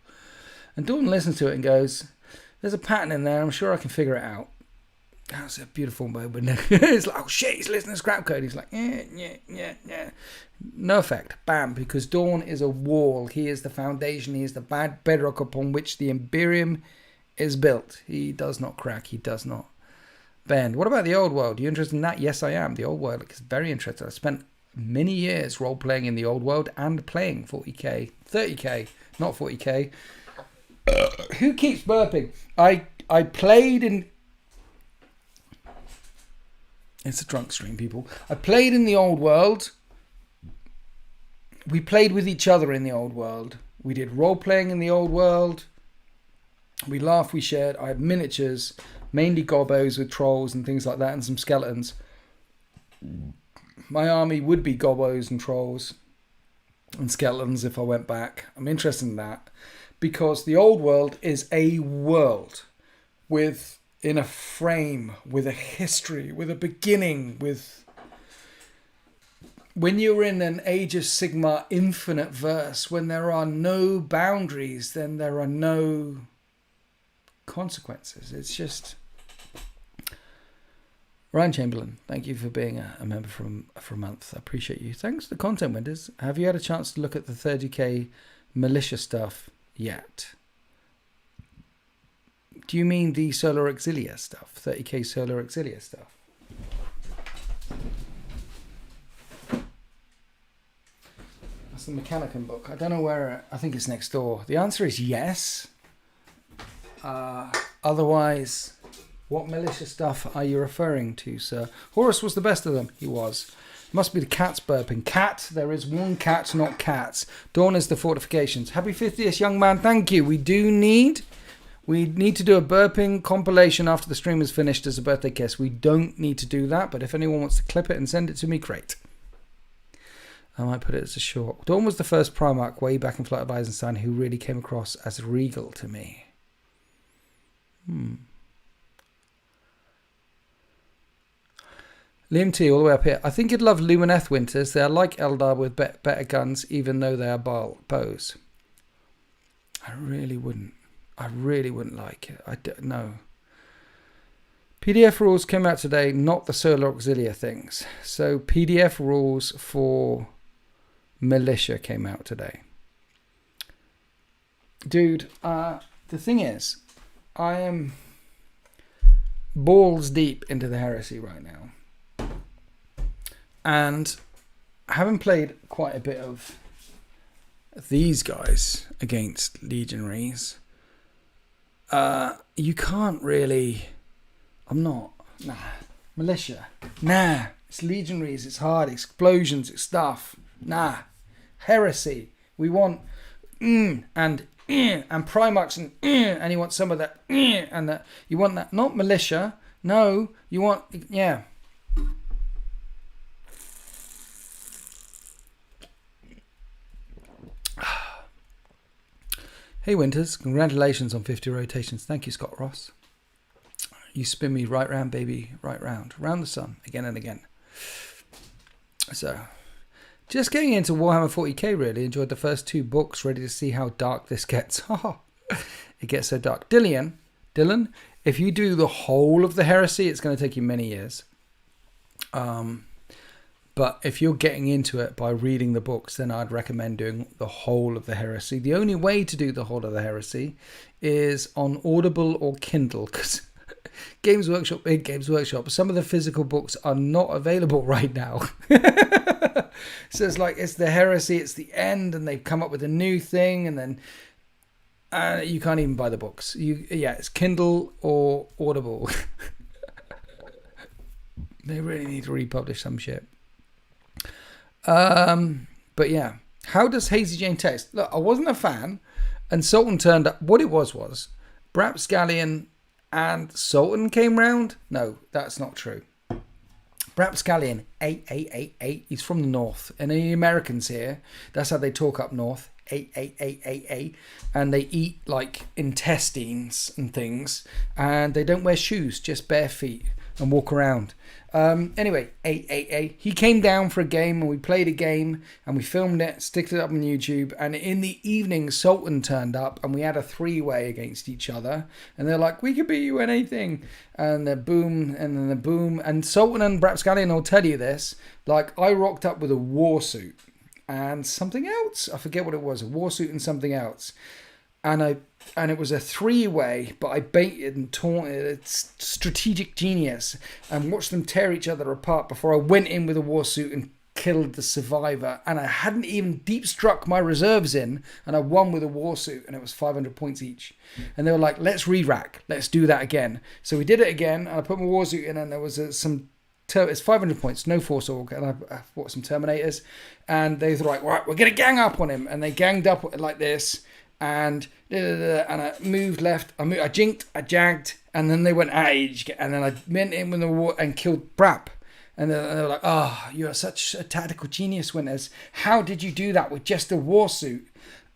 And Dawn listens to it and goes, there's a pattern in there. I'm sure I can figure it out. That's a beautiful moment. It's like, oh shit, he's listening to Scrap Code. He's like, yeah. No effect. Bam. Because Dawn is a wall. He is the foundation. He is the bad bedrock upon which the Imperium is built. He does not crack. He does not bend. What about the old world? Are you interested in that? Yes, I am. The old world is very interesting. I spent many years role-playing in the old world and playing 40k. 30k, not 40k. Who keeps burping? I played in... It's a drunk stream, people. I played in the old world. We played with each other in the old world. We did role-playing in the old world. We laughed, we shared. I had miniatures, mainly gobos with trolls and things like that, and some skeletons. My army would be gobos and trolls and skeletons if I went back. I'm interested in that. Because the old world is a world in a frame, with a history, with a beginning, with... When you're in an Age of Sigmar infinite verse, when there are no boundaries, then there are no consequences. It's just... Ryan Chamberlain, thank you for being a member for a month. I appreciate you. Thanks for the content, Winters. Have you had a chance to look at the 30k militia stuff yet? Do you mean the Solar Auxilia stuff? 30k Solar Auxilia stuff? That's the Mechanicum book. I don't know where... I think it's next door. The answer is yes. Otherwise, what militia stuff are you referring to, sir? Horus was the best of them. He was. Must be the cats burping. Cat. There is one cat, not cats. Dawn is the fortifications. Happy 50th, young man. Thank you. We need to do a burping compilation after the stream is finished as a birthday kiss. We don't need to do that, but if anyone wants to clip it and send it to me, great. I might put it as a short. Dawn was the first Primarch way back in Flight of Eisenstein who really came across as regal to me. Liam T, all the way up here. I think you'd love Lumineth Winters. They are like Eldar with better guns, even though they are bows. I really wouldn't like it. No. PDF rules came out today, not the Solar Auxilia things. So PDF rules for militia came out today. Dude, the thing is, I am balls deep into the heresy right now. And having played quite a bit of these guys against legionaries, you can't really... Militia. It's legionaries, it's hard, explosions, it's stuff. Heresy. We want and Primarchs and you want some of that and that. You want that, not militia. No, you want, yeah. Hey Winters, congratulations on 50 rotations. Thank you, Scott Ross. You spin me right round, baby, right round. Round the sun, again and again. So, just getting into Warhammer 40k, really. Enjoyed the first 2 books, ready to see how dark this gets. It gets so dark. Dylan, if you do the whole of the heresy, it's going to take you many years. But if you're getting into it by reading the books, then I'd recommend doing the whole of the heresy. The only way to do the whole of the heresy is on Audible or Kindle, because Games Workshop, big Games Workshop, some of the physical books are not available right now. So it's like, it's the heresy, it's the end, and they've come up with a new thing, and then you can't even buy the books. It's Kindle or Audible. They really need to republish some shit. But yeah, how does Hazy Jane taste? Look, I wasn't a fan, and Sultan turned up. What it was Brap Scallion and Sultan came round. No, that's not true. Brap Scallion, 88888. He's from the north, and the Americans here, that's how they talk up north. 88888, and they eat like intestines and things, and they don't wear shoes, just bare feet. and walk around. Anyway, he came down for a game and we played a game and we filmed it, sticked it up on YouTube. And in the evening, Sultan turned up and we had a 3-way against each other. And they're like, we could beat you in anything. And then boom, and then the boom. And Sultan and Brapscallion will tell you this. Like, I rocked up with a war suit and something else. I forget what it was, a war suit and something else. And it was a 3-way, but I baited and taunted. It's strategic genius, and watched them tear each other apart before I went in with a war suit and killed the survivor. And I hadn't even deep struck my reserves in, and I won with a war suit, and it was 500 points each. And they were like, let's re-rack, let's do that again. So we did it again, and I put my war suit in, and there was it's 500 points, no Force Org, and I bought some Terminators, and they were like, right, we're gonna gang up on him, and they ganged up like this. And I moved left. I jinked. I jagged, and then they went age, and then I went in with the war and killed Brap. And they were like, "Oh, you are such a tactical genius, Winters. How did you do that with just a war suit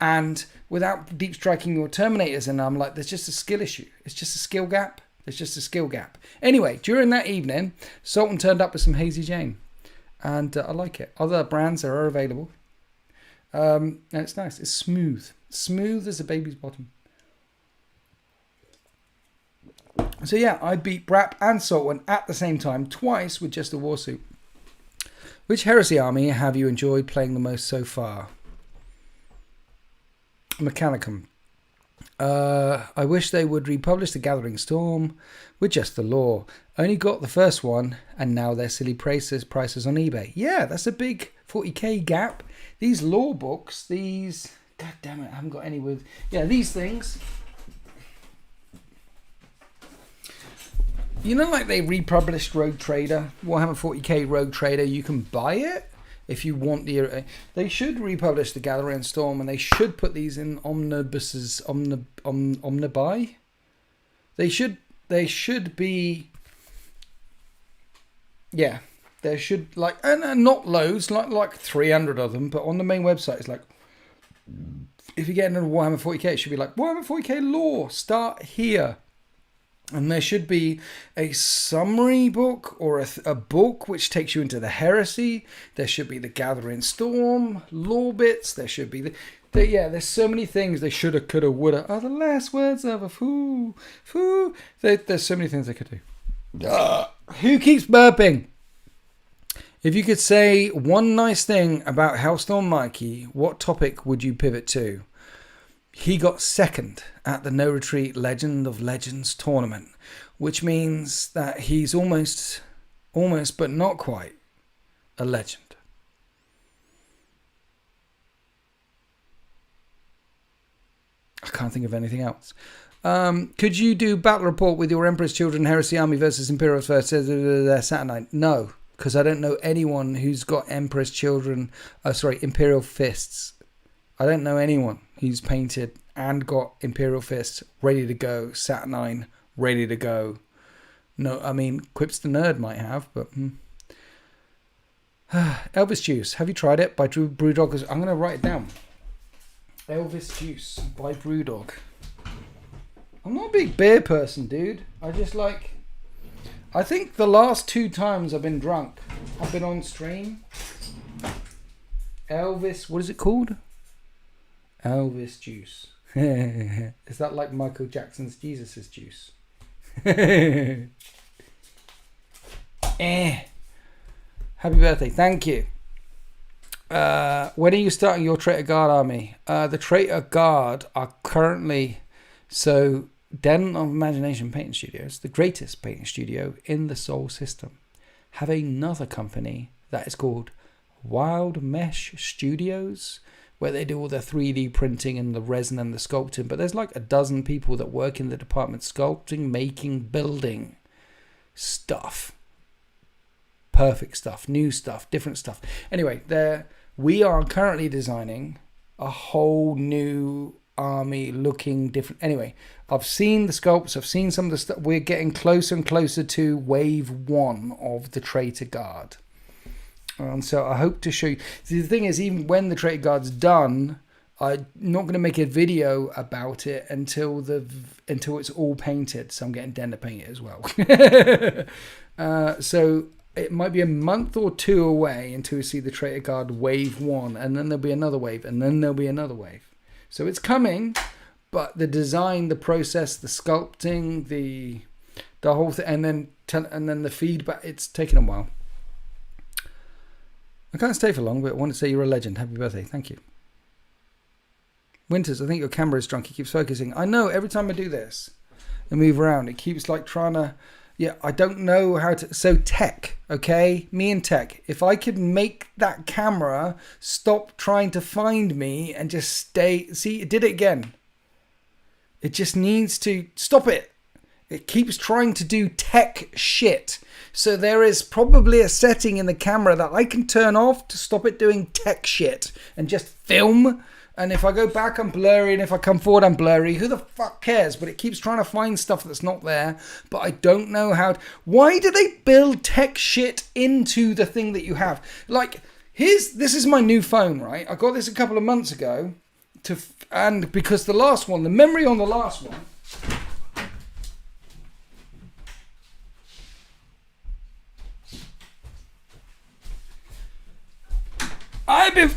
and without deep striking your Terminators?" And I'm like, "There's just a skill issue. It's just a skill gap. There's just a skill gap." Anyway, during that evening, Sultan turned up with some Hazy Jane, and I like it. Other brands are available, and it's nice. It's smooth. Smooth as a baby's bottom. So yeah, I beat Brap and Sultan at the same time, twice with just a war suit. Which Heresy army have you enjoyed playing the most so far? Mechanicum. I wish they would republish the Gathering Storm with just the lore. Only got the first one, and now they're silly prices on eBay. Yeah, that's a big 40k gap. These lore books, these... God damn it, I haven't got any with... Yeah, these things. You know, like they republished Rogue Trader, Warhammer 40k Rogue Trader, you can buy it if you want the... They should republish the Gathering Storm, and they should put these in omnibuses, omnibuy. They should be... Yeah, there should, like, and not loads, like 300 of them, but on the main website it's like... If you get into Warhammer 40k, it should be like Warhammer 40k lore, start here. And there should be a summary book or a book which takes you into the Heresy. There should be the Gathering Storm, lore bits. There should be there's so many things they shoulda, coulda, woulda. Oh, the last words of a fool. There's so many things they could do. Who keeps burping? If you could say one nice thing about Hellstorm Mikey, what topic would you pivot to? He got second at the No Retreat Legend of Legends tournament, which means that he's almost but not quite a legend. I can't think of anything else. Could you do battle report with your Emperor's Children Heresy Army versus Imperial versus Saturnine? No. Because I don't know anyone who's got Emperor's Children, Imperial Fists. I don't know anyone who's painted and got Imperial Fists ready to go, Saturnine ready to go. No, I mean, Quips the Nerd might have, but... Elvis Juice, have you tried it? By Brewdog. I'm going to write it down. Elvis Juice by Brewdog. I'm not a big beer person, dude. I just like... I think the last 2 times I've been drunk, I've been on stream. Elvis, what is it called? Elvis Juice. Is that like Michael Jackson's Jesus' Juice? Happy birthday, thank you. When are you starting your Traitor Guard army? The Traitor Guard are currently... So... Den of Imagination Painting Studios, the greatest painting studio in the Sol system, have another company that is called Wild Mesh Studios, where they do all the 3D printing and the resin and the sculpting. But there's like a dozen people that work in the department sculpting, making, building stuff. Perfect stuff, new stuff, different stuff. Anyway, we are currently designing a whole new army looking different. Anyway, I've seen the sculpts, I've seen some of the stuff. We're getting closer and closer to wave 1 of the Traitor Guard. And so I hope to show you. See, the thing is, even when the Traitor Guard's done, I'm not going to make a video about it until it's all painted. So I'm getting Den to paint it as well. So it might be a month or two away until we see the Traitor Guard wave 1, and then there'll be another wave, and then there'll be another wave. So it's coming, but the design, the process, the sculpting, the whole thing, and then the feedback, it's taken a while. I can't stay for long, but I want to say you're a legend. Happy birthday. Thank you. Winters, I think your camera is drunk. It keeps focusing. I know, every time I do this and move around, it keeps like trying to... Yeah, I don't know how to... So tech, okay? Me and tech. If I could make that camera stop trying to find me and just stay... See, it did it again. It just needs to... Stop it. It keeps trying to do tech shit. So there is probably a setting in the camera that I can turn off to stop it doing tech shit and just film. And if I go back, I'm blurry. And if I come forward, I'm blurry. Who the fuck cares? But it keeps trying to find stuff that's not there. But I don't know how... Why do they build tech shit into the thing that you have? Like, this is my new phone, right? I got this a couple of months ago. And because the last one, the memory on the last one...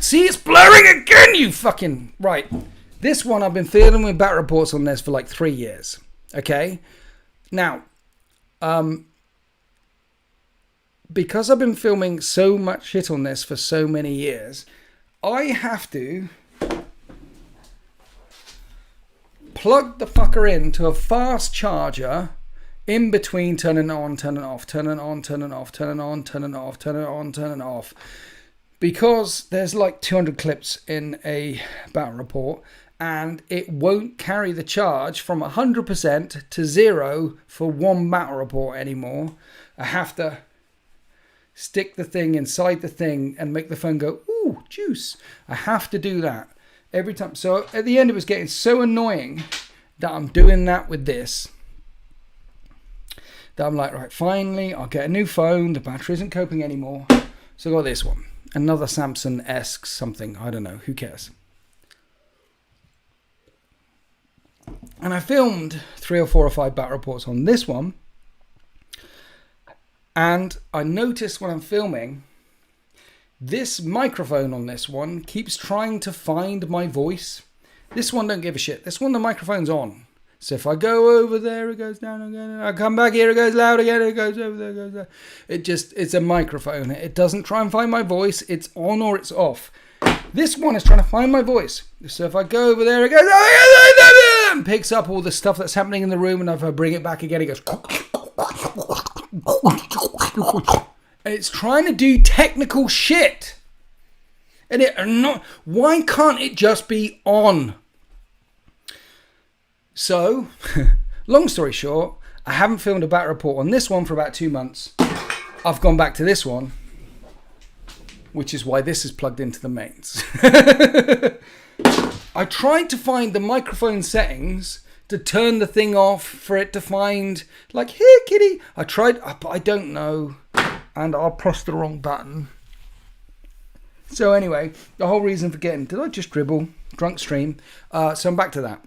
See, it's blurring again, you fucking... Right. This one, I've been filming with bat reports on this for like 3 years. Okay? Now, because I've been filming so much shit on this for so many years, I have to plug the fucker into a fast charger in between turning it on, turning it off, turning it on, turning it off, turning it on, turning it off, turning it on, turning it off. Because there's like 200 clips in a battle report and it won't carry the charge from 100% to 0 for one battle report anymore. I have to stick the thing inside the thing and make the phone go, ooh, juice. I have to do that every time. So at the end it was getting so annoying that I'm doing that with this. That I'm like, right, finally I'll get a new phone. The battery isn't coping anymore. So I got this one. Another Samsung-esque something. I don't know. Who cares? And I filmed 3 or 4 or 5 battle reports on this one. And I noticed when I'm filming, this microphone on this one keeps trying to find my voice. This one don't give a shit. This one, the microphone's on. So if I go over there, it goes down again. I come back here, it goes loud again. It goes over there, it goes down. It's a microphone. It doesn't try and find my voice. It's on or it's off. This one is trying to find my voice. So if I go over there, it goes and picks up all the stuff that's happening in the room. And if I bring it back again, it goes. And it's trying to do technical shit. Why can't it just be on? So, long story short, I haven't filmed a battle report on this one for about 2 months. I've gone back to this one, which is why this is plugged into the mains. I tried to find the microphone settings to turn the thing off for it to find, like, here, kitty. I tried, but I don't know, and I'll press the wrong button. So anyway, the whole reason for getting, did I just dribble? Drunk stream. So I'm back to that.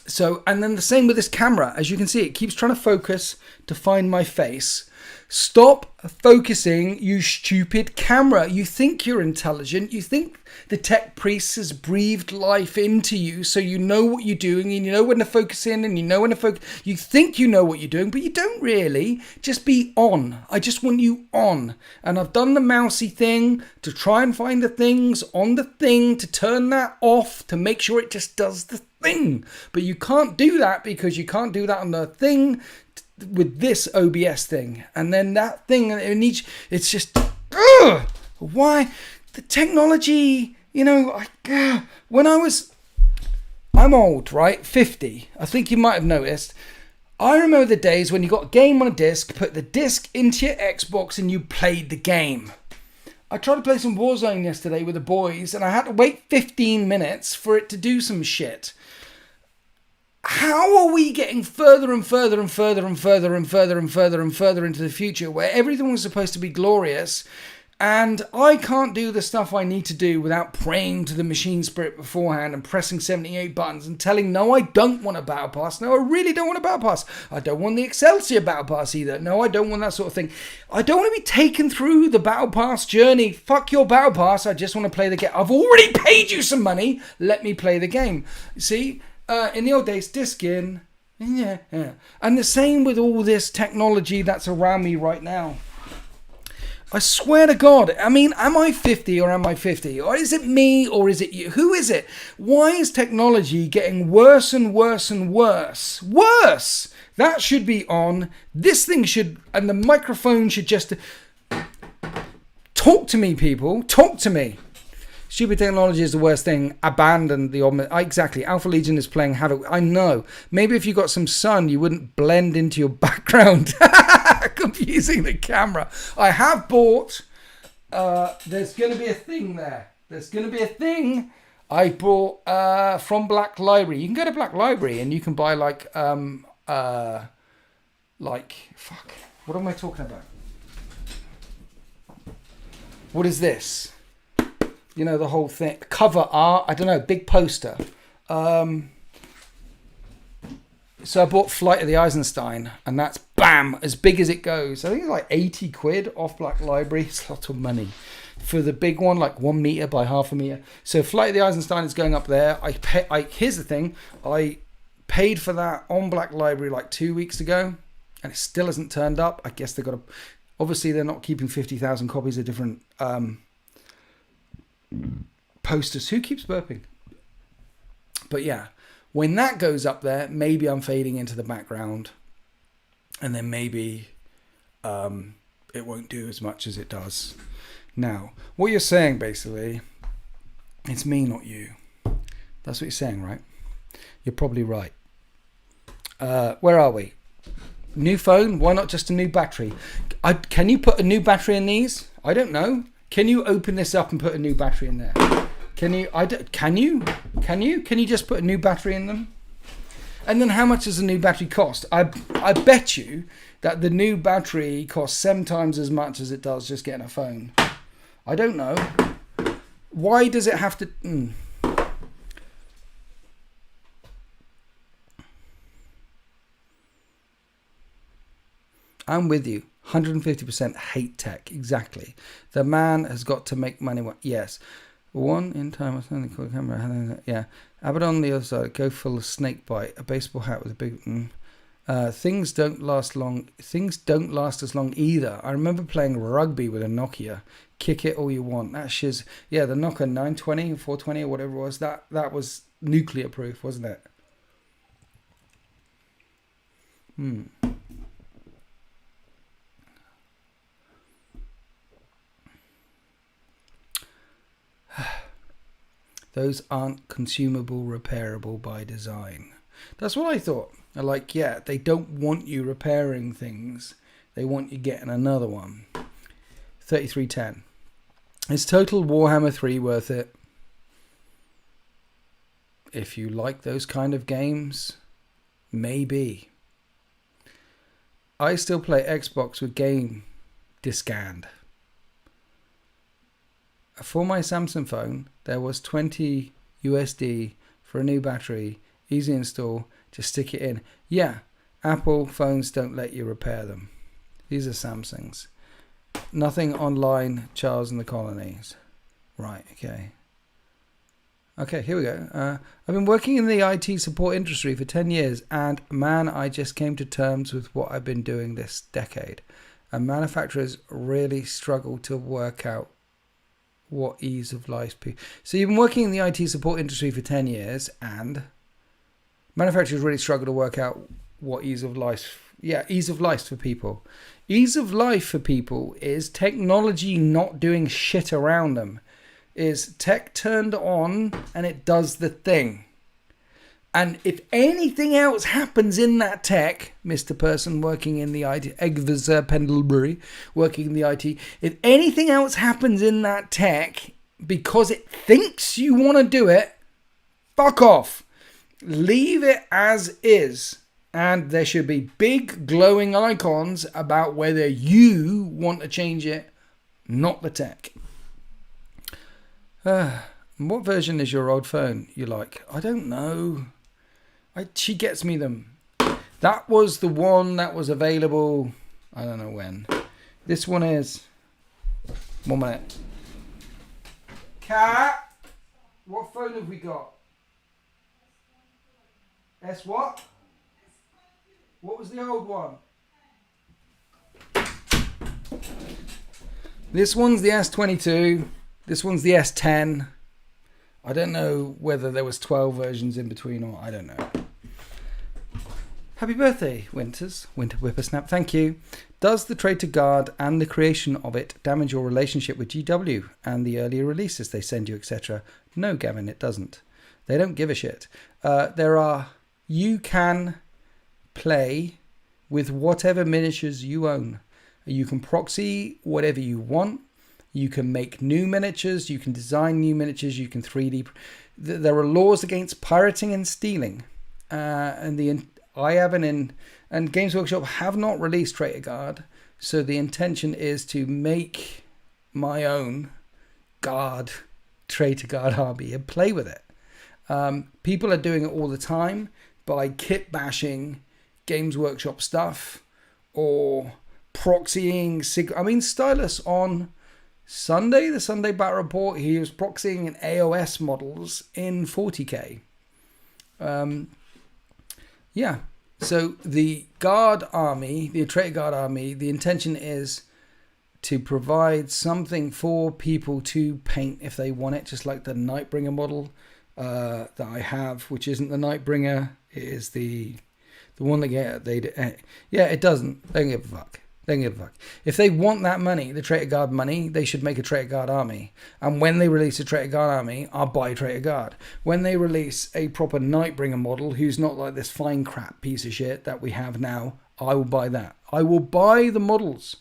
So, and then the same with this camera. As you can see, it keeps trying to focus to find my face. Stop focusing, you stupid camera. You think you're intelligent. You think the tech priest has breathed life into you so you know what you're doing and you know when to focus in and you know when to focus. You think you know what you're doing, but you don't really. Just be on. I just want you on. And I've done the mousy thing to try and find the things on the thing to turn that off to make sure it just does the thing. But you can't do that because you can't do that on the thing with this OBS thing, and then that thing, it's just why the technology, when I'm old, right? 50. I think you might have noticed. I remember the days when you got a game on a disc, put the disc into your Xbox and you played the game. I tried to play some Warzone yesterday with the boys and I had to wait 15 minutes for it to do some shit. How are we getting further and further and further and further and further and further and further into the future where everything was supposed to be glorious And I can't do the stuff I need to do without praying to the machine spirit beforehand and pressing 78 buttons and telling, no, I don't want a battle pass. No, I really don't want a battle pass. I don't want the Excelsior battle pass either. No, I don't want that sort of thing. I don't want to be taken through the battle pass journey. Fuck your battle pass. I just want to play the game. I've already paid you some money. Let me play the game. See, in the old days, disc in. Yeah. And the same with all this technology that's around me right now. I swear to God, I mean, am I 50 or am I 50? Or is it me or is it you? Who is it? Why is technology getting worse and worse and worse? Worse! That should be on. This thing should, and the microphone should just... Talk to me, people. Talk to me. Stupid technology is the worst thing. Abandon the... Exactly. Alpha Legion is playing Havoc. I know. Maybe if you got some sun, you wouldn't blend into your background. Confusing the camera. I have bought... there's going to be a thing there. There's going to be a thing I bought from Black Library. You can go to Black Library and you can buy like... fuck. What am I talking about? What is this? You know, the whole thing. Cover art. I don't know. Big poster. So I bought Flight of the Eisenstein. And that's, bam, as big as it goes. I think it's like 80 quid off Black Library. It's a lot of money. For the big one, like 1 meter by half a meter. So Flight of the Eisenstein is going up there. Here's the thing. I paid for that on Black Library like 2 weeks ago. And it still hasn't turned up. I guess they've got to... Obviously, they're not keeping 50,000 copies of different... posters. Who keeps burping? But yeah, when that goes up there, maybe I'm fading into the background, and then maybe it won't do as much as it does now. What you're saying basically, it's me, not you. That's what you're saying, right? You're probably right. Where are we? New phone? Why not just a new battery? Can you put a new battery in these? I don't know. Can you open this up and put a new battery in there? Can you? Can you just put a new battery in them? And then how much does a new battery cost? I bet you that the new battery costs 7 times as much as it does just getting a phone. I don't know. Why does it have to... I'm with you. 150% hate tech. Exactly. The man has got to make money. Yes. One in time. Camera. Yeah. Abaddon on the other side. Go full of snake bite. A baseball hat with a big... things don't last long. Things don't last as long either. I remember playing rugby with a Nokia. Kick it all you want. That shiz. Yeah, the Nokia 920 or 420 or whatever it was. That was nuclear proof, wasn't it? Those aren't consumable, repairable by design. That's what I thought. Like, yeah, they don't want you repairing things. They want you getting another one. 3310. Is Total Warhammer 3 worth it? If you like those kind of games, maybe. I still play Xbox with Game Discand. For my Samsung phone, there was 20 USD for a new battery. Easy install. Just stick it in. Yeah, Apple phones don't let you repair them. These are Samsungs. Nothing online, Charles and the Colonies. Right, okay. Okay, here we go. I've been working in the IT support industry for 10 years, and man, I just came to terms with what I've been doing this decade. And manufacturers really struggle to work out what ease of life... So you've been working in the IT support industry for 10 years, and manufacturers really struggle to work out what ease of life... Yeah, ease of life for people. Ease of life for people is technology not doing shit around them. Is tech turned on and it does the thing. And if anything else happens in that tech, Mr. Person working in the IT, Egvisa Pendlebury working in the IT, if anything else happens in that tech because it thinks you want to do it, fuck off. Leave it as is. And there should be big glowing icons about whether you want to change it not the tech. What version is your old phone you like? I don't know. She gets me them. That was the one that was available, I don't know when. This one is... 1 minute. Cat, what phone have we got? S what? What was the old one? This one's the S22. This one's the S10. I don't know whether there was 12 versions in between or I don't know. Happy birthday, Winters. Winter Whippersnap, thank you. Does the Traitor Guard and the creation of it damage your relationship with GW and the earlier releases they send you, etc.? No, Gavin, it doesn't. They don't give a shit. You can play with whatever miniatures you own. You can proxy whatever you want. You can make new miniatures. You can design new miniatures. You can 3D. There are laws against pirating and stealing. And Games Workshop have not released Traitor Guard. So the intention is to make my own Traitor Guard army and play with it. People are doing it all the time by kit bashing Games Workshop stuff or proxying. Stylus on Sunday, the Sunday Battle Report, he was proxying in AOS models in 40k. So the Guard army, the Traitor Guard army, the intention is to provide something for people to paint if they want it, just like the Nightbringer model that I have, which isn't the Nightbringer. It is the one that it doesn't. They don't give a fuck. If they want that money, the Traitor Guard money, they should make a Traitor Guard army. And when they release a Traitor Guard army, I'll buy Traitor Guard. When they release a proper Nightbringer model, who's not like this fine crap piece of shit that we have now, I will buy that. I will buy the models.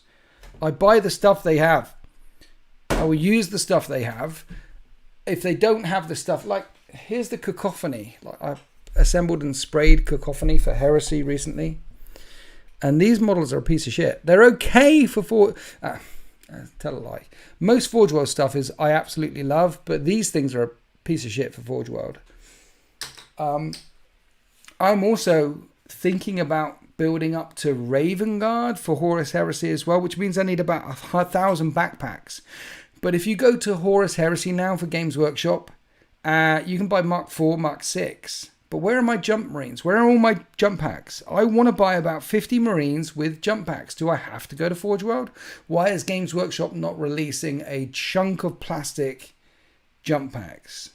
I buy the stuff they have. I will use the stuff they have. If they don't have the stuff, like, here's the Cacophony. Like, I assembled and sprayed Cacophony for Heresy recently. And these models are a piece of shit. They're okay for tell a lie. Most Forge World stuff is I absolutely love, but these things are a piece of shit for Forge World. I'm also thinking about building up to Raven Guard for Horus Heresy as well, which means I need about 1,000 backpacks. But if you go to Horus Heresy now for Games Workshop, you can buy Mark 4, Mark 6. But where are my jump marines? Where are all my jump packs? I want to buy about 50 marines with jump packs. Do I have to go to Forge World? Why is Games Workshop not releasing a chunk of plastic jump packs?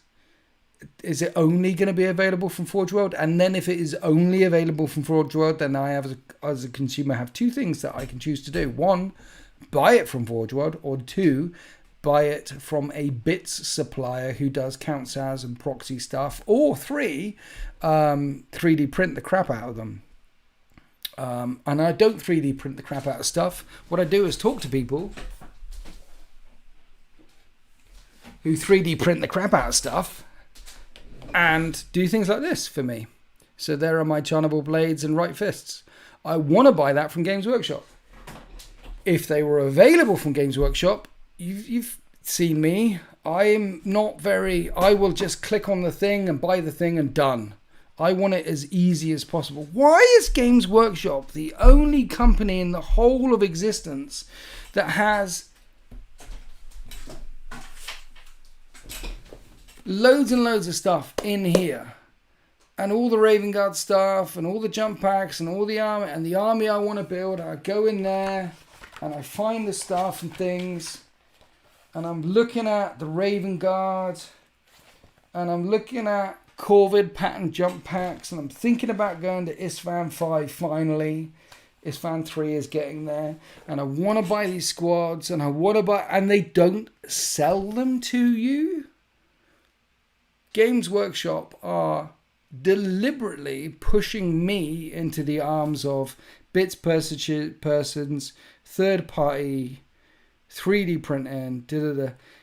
Is it only going to be available from Forge World? And then if it is only available from Forge World, then I have, as a consumer, have two things that I can choose to do. One, buy it from Forge World, or two, buy it from a bits supplier who does count SARs and proxy stuff, or three, 3D print the crap out of them. And I don't 3D print the crap out of stuff. What I do is talk to people who 3D print the crap out of stuff and do things like this for me. So there are my Charnable Blades and Right Fists. I want to buy that from Games Workshop. If they were available from Games Workshop, you've seen me. I will just click on the thing and buy the thing and done. I want it as easy as possible. Why is Games Workshop the only company in the whole of existence that has loads and loads of stuff in here? And all the Raven Guard stuff and all the jump packs and all the army and the army I want to build. I go in there and I find the stuff and things. And I'm looking at the Raven Guard, and I'm looking at Corvid pattern jump packs, and I'm thinking about going to Isfahan 5 finally. Isfahan 3 is getting there, and I want to buy these squads, and they don't sell them to you. Games Workshop are deliberately pushing me into the arms of bits persons, third party 3D printing,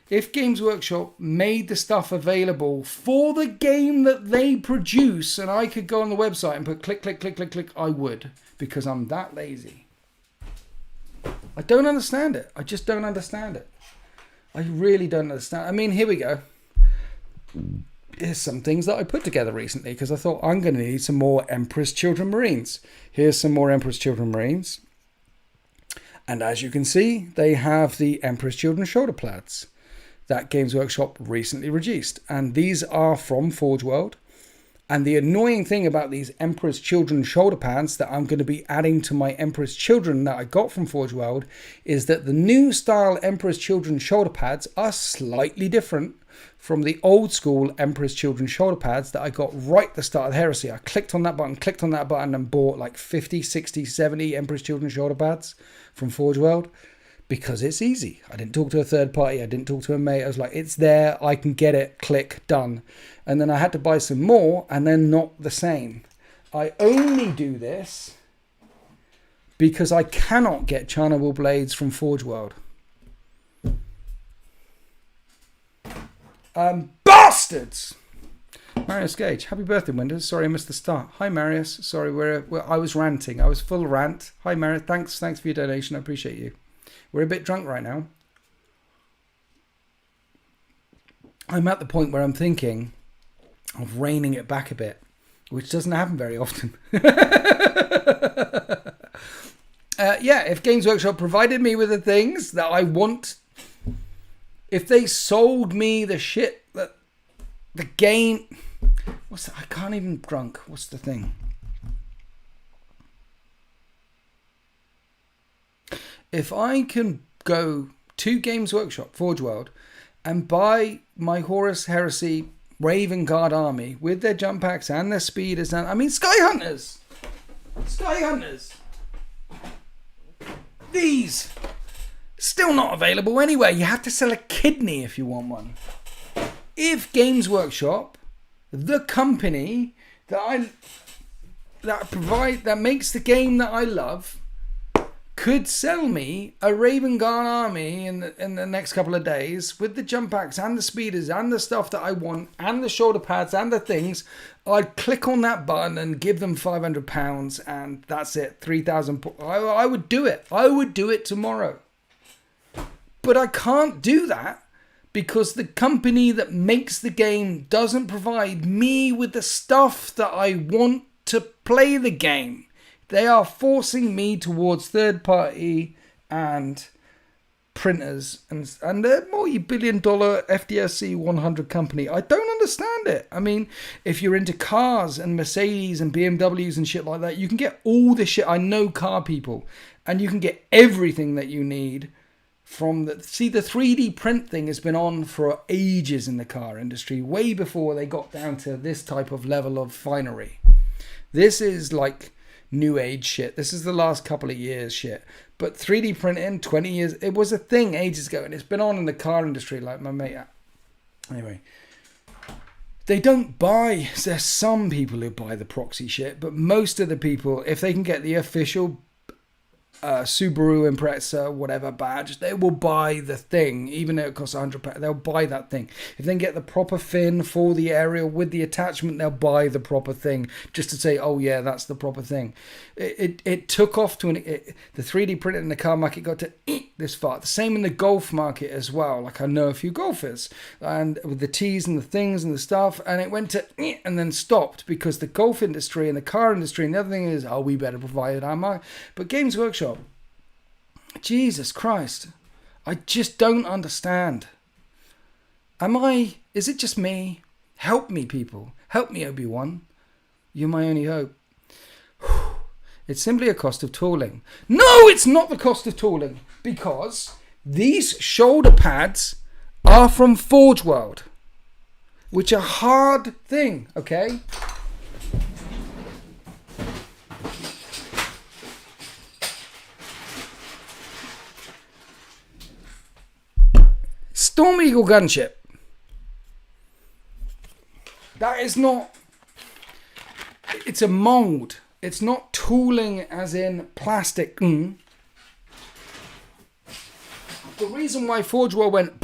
If Games Workshop made the stuff available for the game that they produce, and I could go on the website and put click, click, click, click, click, I would, because I'm that lazy. I don't understand it. I just don't understand it. I really don't understand. I mean, here we go. Here's some things that I put together recently because I thought I'm going to need some more Emperor's Children Marines. Here's some more Emperor's Children Marines. And as you can see, they have the Emperor's Children shoulder pads that Games Workshop recently released. And these are from Forge World. And the annoying thing about these Emperor's Children shoulder pads that I'm going to be adding to my Emperor's Children that I got from Forge World is that the new style Emperor's Children shoulder pads are slightly different from the old school Emperor's Children shoulder pads that I got right at the start of Heresy. I clicked on that button, and bought like 50, 60, 70 Emperor's Children shoulder pads from Forge World because it's easy. I didn't talk to a third party. I didn't talk to a mate. I was like, it's there. I can get it. Click, done. And then I had to buy some more and they're not the same. I only do this because I cannot get Charnable blades from Forge World. Bastards! Marius Gage, happy birthday, Windows. Sorry I missed the start. Hi, Marius. Sorry, I was ranting. I was full rant. Hi, Marius. Thanks for your donation. I appreciate you. We're a bit drunk right now. I'm at the point where I'm thinking of reining it back a bit, which doesn't happen very often. If Games Workshop provided me with the things that I want, if they sold me the shit that the game... What's that? I can't even drunk. What's the thing? If I can go to Games Workshop, Forge World, and buy my Horus Heresy Raven Guard army with their jump packs and their speeders, and I mean Sky Hunters! These! Still not available anywhere. You have to sell a kidney if you want one. If Games Workshop, the company that makes the game that I love, could sell me a Raven Guard army in the next couple of days with the jump packs and the speeders and the stuff that I want and the shoulder pads and the things, I'd click on that button and give them £500 and that's it. 3,000. I would do it. I would do it tomorrow. But I can't do that because the company that makes the game doesn't provide me with the stuff that I want to play the game. They are forcing me towards third party and printers and a multi-billion dollar FDSC 100 company. I don't understand it. I mean, if you're into cars and Mercedes and BMWs and shit like that, you can get all the shit. I know car people and you can get everything that you need from the 3D print thing has been on for ages in the car industry, way before they got down to this type of level of finery. This is like new age shit. This is the last couple of years shit. But 3D printing, 20 years, it was a thing ages ago, and it's been on in the car industry, like my mate. Anyway, they don't buy, there's some people who buy the proxy shit, but most of the people, if they can get the official Subaru Impreza, whatever badge, they will buy the thing, even though it costs £100. They'll buy that thing. If they can get the proper fin for the aerial with the attachment, they'll buy the proper thing just to say, oh yeah, that's the proper thing. It took off to the 3D printing in the car market got to this far. The same in the golf market as well. Like I know a few golfers and with the tees and the things and the stuff, and it went to and then stopped because the golf industry and the car industry and the other thing is, oh, we better provide our market. But Games Workshop, Jesus Christ, I just don't understand. Is it just me? Help me, people. Help me, Obi-Wan. You're my only hope. It's simply a cost of tooling. No, it's not the cost of tooling, because these shoulder pads are from Forge World, which are a hard thing, okay? Storm Eagle gunship. That is not... It's a mold. It's not tooling as in plastic. The reason why Forge World went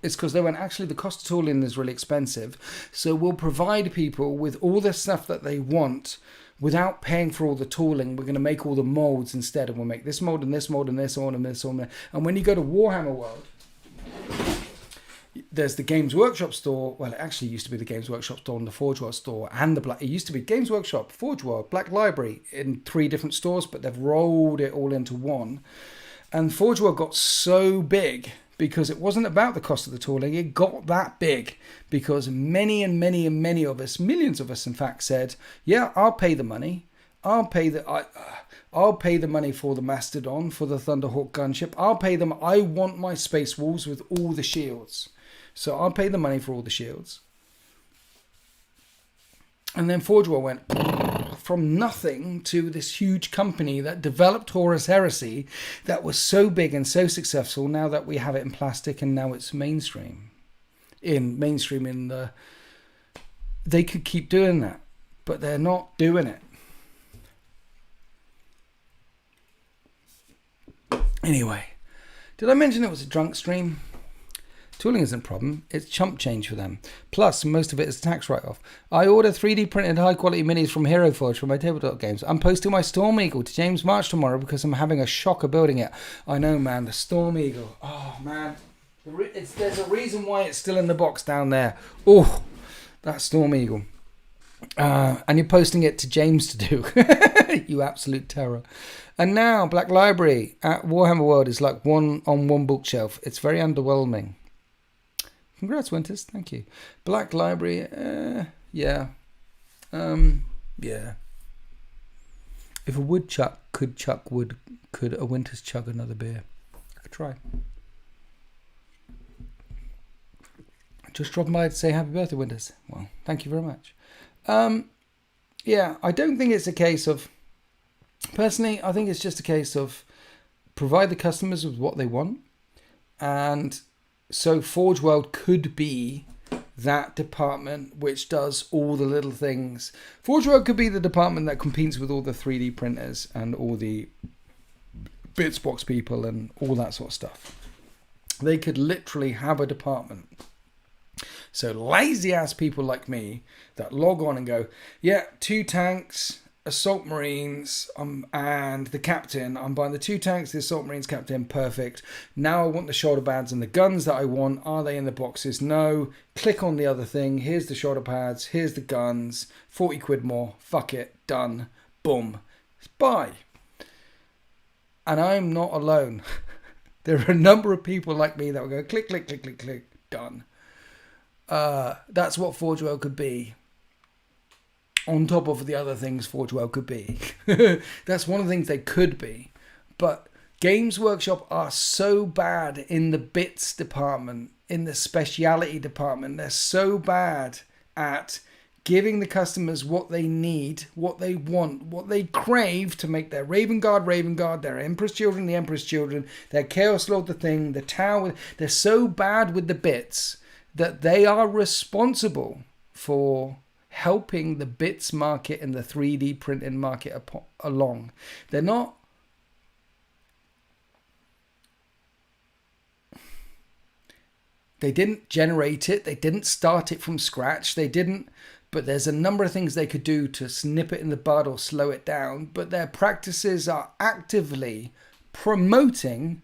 is because they went, actually, the cost of tooling is really expensive. So we'll provide people with all the stuff that they want without paying for all the tooling. We're going to make all the molds instead. And we'll make this mold and this mold and this mold and this mold. And when you go to Warhammer World, there's the Games Workshop store. Well, it actually used to be the Games Workshop store and the Forge World store and it used to be Games Workshop, Forge World, Black Library in 3 different stores, but they've rolled it all into one. And Forge World got so big because it wasn't about the cost of the tooling. It got that big because many and many and many of us, millions of us in fact, said, yeah, I'll pay the money. I'll pay the money for the Mastodon, for the Thunderhawk gunship. I'll pay them. I want my Space Wolves with all the shields. So I'll pay the money for all the shields. And then Forge World went from nothing to this huge company that developed Horus Heresy that was so big and so successful now that we have it in plastic and now it's mainstream. They could keep doing that, but they're not doing it. Anyway, did I mention it was a drunk stream? Tooling isn't a problem, it's chump change for them. Plus, most of it is tax write-off. I order 3D printed high-quality minis from Hero Forge for my tabletop games. I'm posting my Storm Eagle to James March tomorrow because I'm having a shocker building it. I know, man, the Storm Eagle. Oh, man. There's a reason why it's still in the box down there. Oh, that Storm Eagle. And you're posting it to James to do. You absolute terror. And now, Black Library at Warhammer World is like one on one bookshelf. It's very underwhelming. Congrats, Winters. Thank you. Black Library, yeah. Yeah. If a woodchuck could chuck wood, could a Winters chug another beer? I could try. Just dropping by to say happy birthday, Winters. Well, thank you very much. Yeah, I don't think it's a case of... Personally, I think it's just a case of provide the customers with what they want. And so Forge World could be that department which does all the little things. Forge World could be the department that competes with all the 3D printers and all the Bitsbox people and all that sort of stuff. They could literally have a department. So lazy ass people like me that log on and go, yeah, 2 tanks, Assault Marines, and the captain. I'm buying the 2 tanks, the Assault Marines captain, perfect. Now I want the shoulder pads and the guns that I want. Are they in the boxes? No. Click on the other thing. Here's the shoulder pads. Here's the guns. 40 quid more. Fuck it. Done. Boom. Buy. And I'm not alone. There are a number of people like me that will go click, click, click, click, click. Done. That's what Forge World could be. On top of the other things Forge World could be. That's one of the things they could be. But Games Workshop are so bad in the bits department, in the speciality department. They're so bad at giving the customers what they need, what they want, what they crave to make their Raven Guard, their Emperor's Children, the Emperor's Children, their Chaos Lord, the Thing, the Tower. They're so bad with the bits that they are responsible for helping the bits market and the 3D printing market along. They're not... They didn't generate it. They didn't start it from scratch. They didn't... But there's a number of things they could do to snip it in the bud or slow it down. But their practices are actively promoting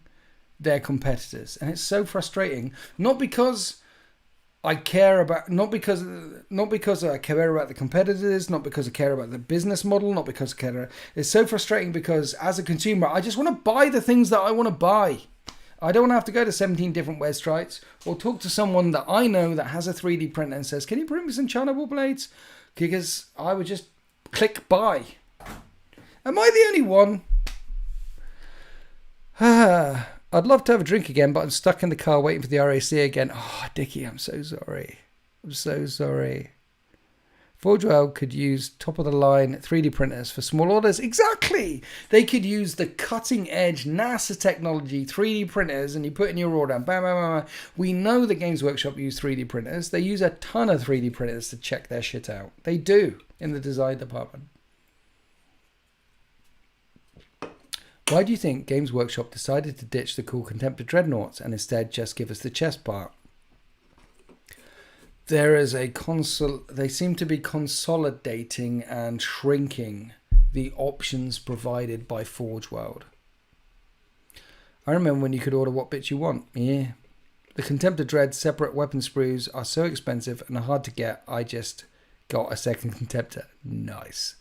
their competitors. And it's so frustrating. Not because I care about, not because I care about the competitors, not because I care about the business model, not because I care. It's so frustrating because as a consumer, I just want to buy the things that I want to buy. I don't want to have to go to 17 different websites or talk to someone that I know that has a 3D printer and says, can you print me some China Wall blades? Because I would just click buy. Am I the only one? I'd love to have a drink again, but I'm stuck in the car waiting for the RAC again. Oh, Dickie, I'm so sorry. I'm so sorry. Forge World could use top-of-the-line 3D printers for small orders. Exactly! They could use the cutting-edge NASA technology 3D printers, and you put in your order, bam, bam, bam. We know that Games Workshop use 3D printers. They use a ton of 3D printers to check their shit out. They do, in the design department. Why do you think Games Workshop decided to ditch the cool Contemptor Dreadnoughts and instead just give us the chest part? There is a they seem to be consolidating and shrinking the options provided by Forge World. I remember when you could order what bits you want. Yeah. The Contemptor Dread separate weapon sprues are so expensive and hard to get. I just got a second Contemptor. Nice.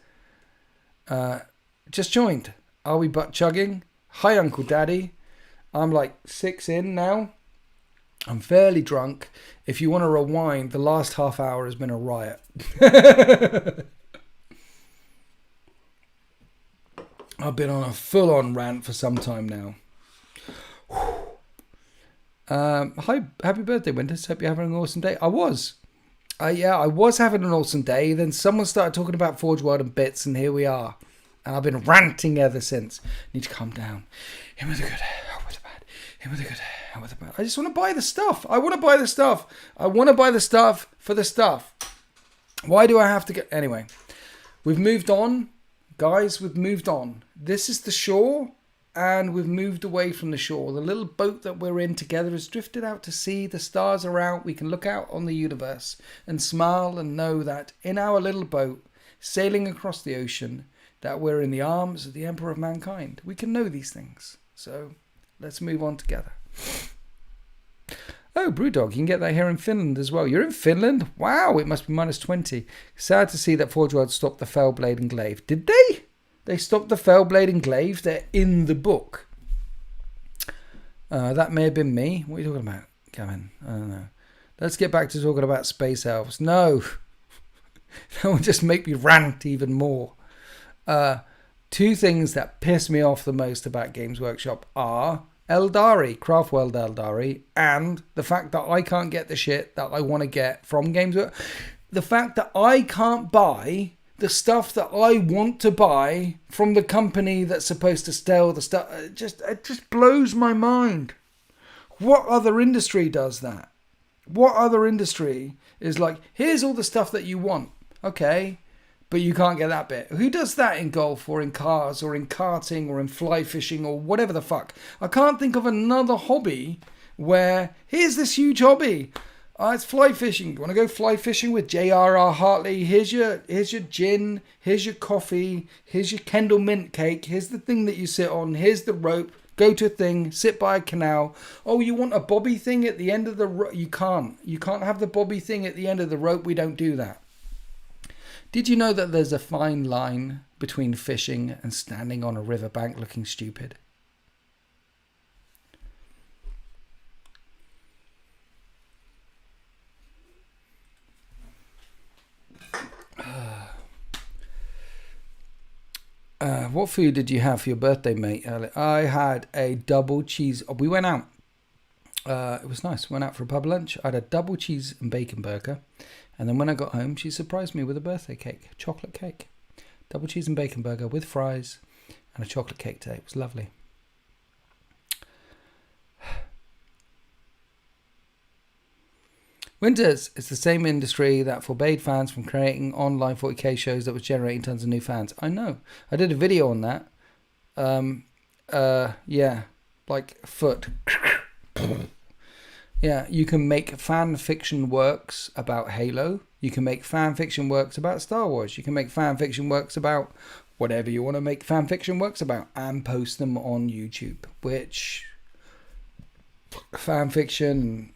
Just joined. Are we butt chugging? Hi, Uncle Daddy. I'm like 6 in now. I'm fairly drunk. If you want to rewind, the last half hour has been a riot. I've been on a full-on rant for some time now. Hi, happy birthday, Winters. Hope you're having an awesome day. I was. I was having an awesome day. Then someone started talking about Forge World and bits, and here we are. And I've been ranting ever since. Need to calm down. In with the good, out with the bad. In with the good, out with the bad. I just want to buy the stuff. I want to buy the stuff. I want to buy the stuff for the stuff. Why do I have to get... Anyway, we've moved on. Guys, we've moved on. This is the shore, and we've moved away from the shore. The little boat that we're in together has drifted out to sea. The stars are out. We can look out on the universe and smile and know that in our little boat, sailing across the ocean, that we're in the arms of the Emperor of Mankind. We can know these things. So let's move on together. Oh, Brewdog, you can get that here in Finland as well. You're in Finland? Wow, it must be minus 20. Sad to see that Forge World stopped the Fellblade and Glaive. Did they? They stopped the Fellblade and Glaive? They're in the book. That may have been me. What are you talking about, Gavin? I don't know. Let's get back to talking about Space Elves. No. That will just make me rant even more. Two things that piss me off the most about Games Workshop are Eldari, Craftworld Eldari, and the fact that I can't get the shit that I want to get from Games Workshop. The fact that I can't buy the stuff that I want to buy from the company that's supposed to sell the stuff. It just blows my mind. What other industry does that? What other industry is like, here's all the stuff that you want. Okay. But you can't get that bit. Who does that in golf or in cars or in karting or in fly fishing or whatever the fuck? I can't think of another hobby where here's this huge hobby. It's fly fishing. You want to go fly fishing with J.R.R. Hartley? Here's your gin. Here's your coffee. Here's your Kendall mint cake. Here's the thing that you sit on. Here's the rope. Go to a thing. Sit by a canal. Oh, you want a bobby thing at the end of the rope? You can't. You can't have the bobby thing at the end of the rope. We don't do that. Did you know that there's a fine line between fishing and standing on a riverbank looking stupid? What food did you have for your birthday, mate? I had a double cheese. We went out. It was nice. Went out for a pub lunch. I had a double cheese and bacon burger. And then when I got home, she surprised me with a birthday cake, chocolate cake. Double cheese and bacon burger with fries and a chocolate cake today. It was lovely. Winters is the same industry that forbade fans from creating online 40k shows that was generating tons of new fans. I know. I did a video on that. Yeah, like foot. Yeah, you can make fan fiction works about Halo. You can make fan fiction works about Star Wars. You can make fan fiction works about whatever you want to make fan fiction works about and post them on YouTube, which fan fiction,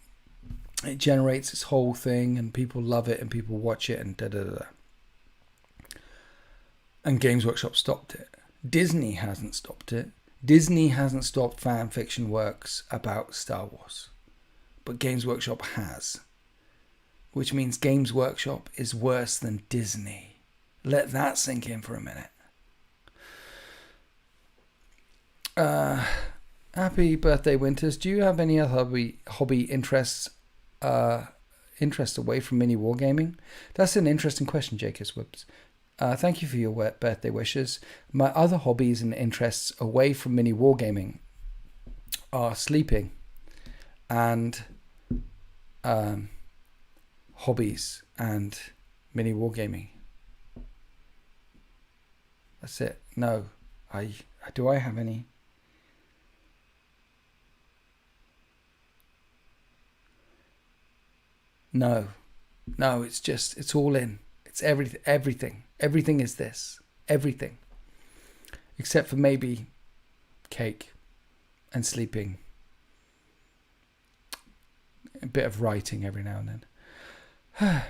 it generates its whole thing and people love it and people watch it and da-da-da-da. And Games Workshop stopped it. Disney hasn't stopped it. Disney hasn't stopped fan fiction works about Star Wars. But Games Workshop has. Which means Games Workshop is worse than Disney. Let that sink in for a minute. Happy birthday, Winters. Do you have any other hobby interests away from mini wargaming? That's an interesting question, Jacobs Whips. Thank you for your birthday wishes. My other hobbies and interests away from mini wargaming are sleeping and hobbies and mini wargaming. That's it. No, do I have any? No, it's all in. It's everything. Everything is this. Everything. Except for maybe cake and sleeping A bit of writing every now and then.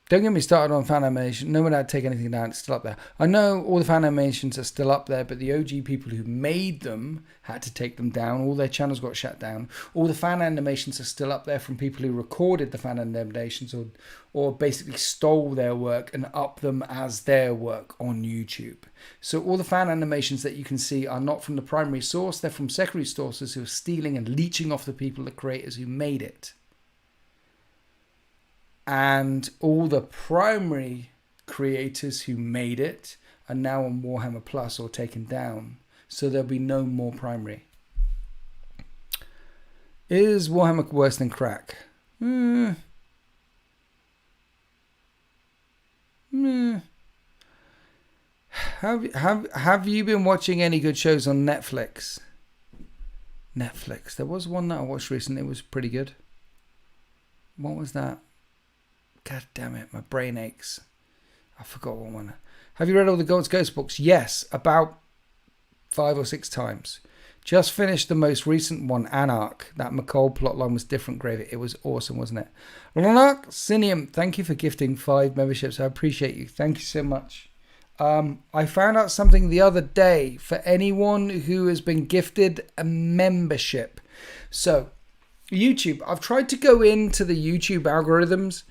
Don't get me started on fan animation. No one had to take anything down. It's still up there. I know all the fan animations are still up there, but the OG people who made them had to take them down. All their channels got shut down. All the fan animations are still up there from people who recorded the fan animations or basically stole their work and up them as their work on YouTube. So all the fan animations that you can see are not from the primary source. They're from secondary sources who are stealing and leeching off the people, the creators who made it. And all the primary creators who made it are now on Warhammer Plus or taken down. So there'll be no more primary. Is Warhammer worse than crack? Have you been watching any good shows on Netflix? Netflix. There was one that I watched recently. It was pretty good. What was that? God damn it, my brain aches. I forgot what one. Have you read all the Ghost books? Yes, about 5 or 6 times. Just finished the most recent one, Anarch. That McCall plotline was different gravy. It was awesome, wasn't it? Lanark Sinium, thank you for gifting 5 memberships. I appreciate you. Thank you so much. I found out something the other day for anyone who has been gifted a membership. So, YouTube. I've tried to go into the YouTube algorithms.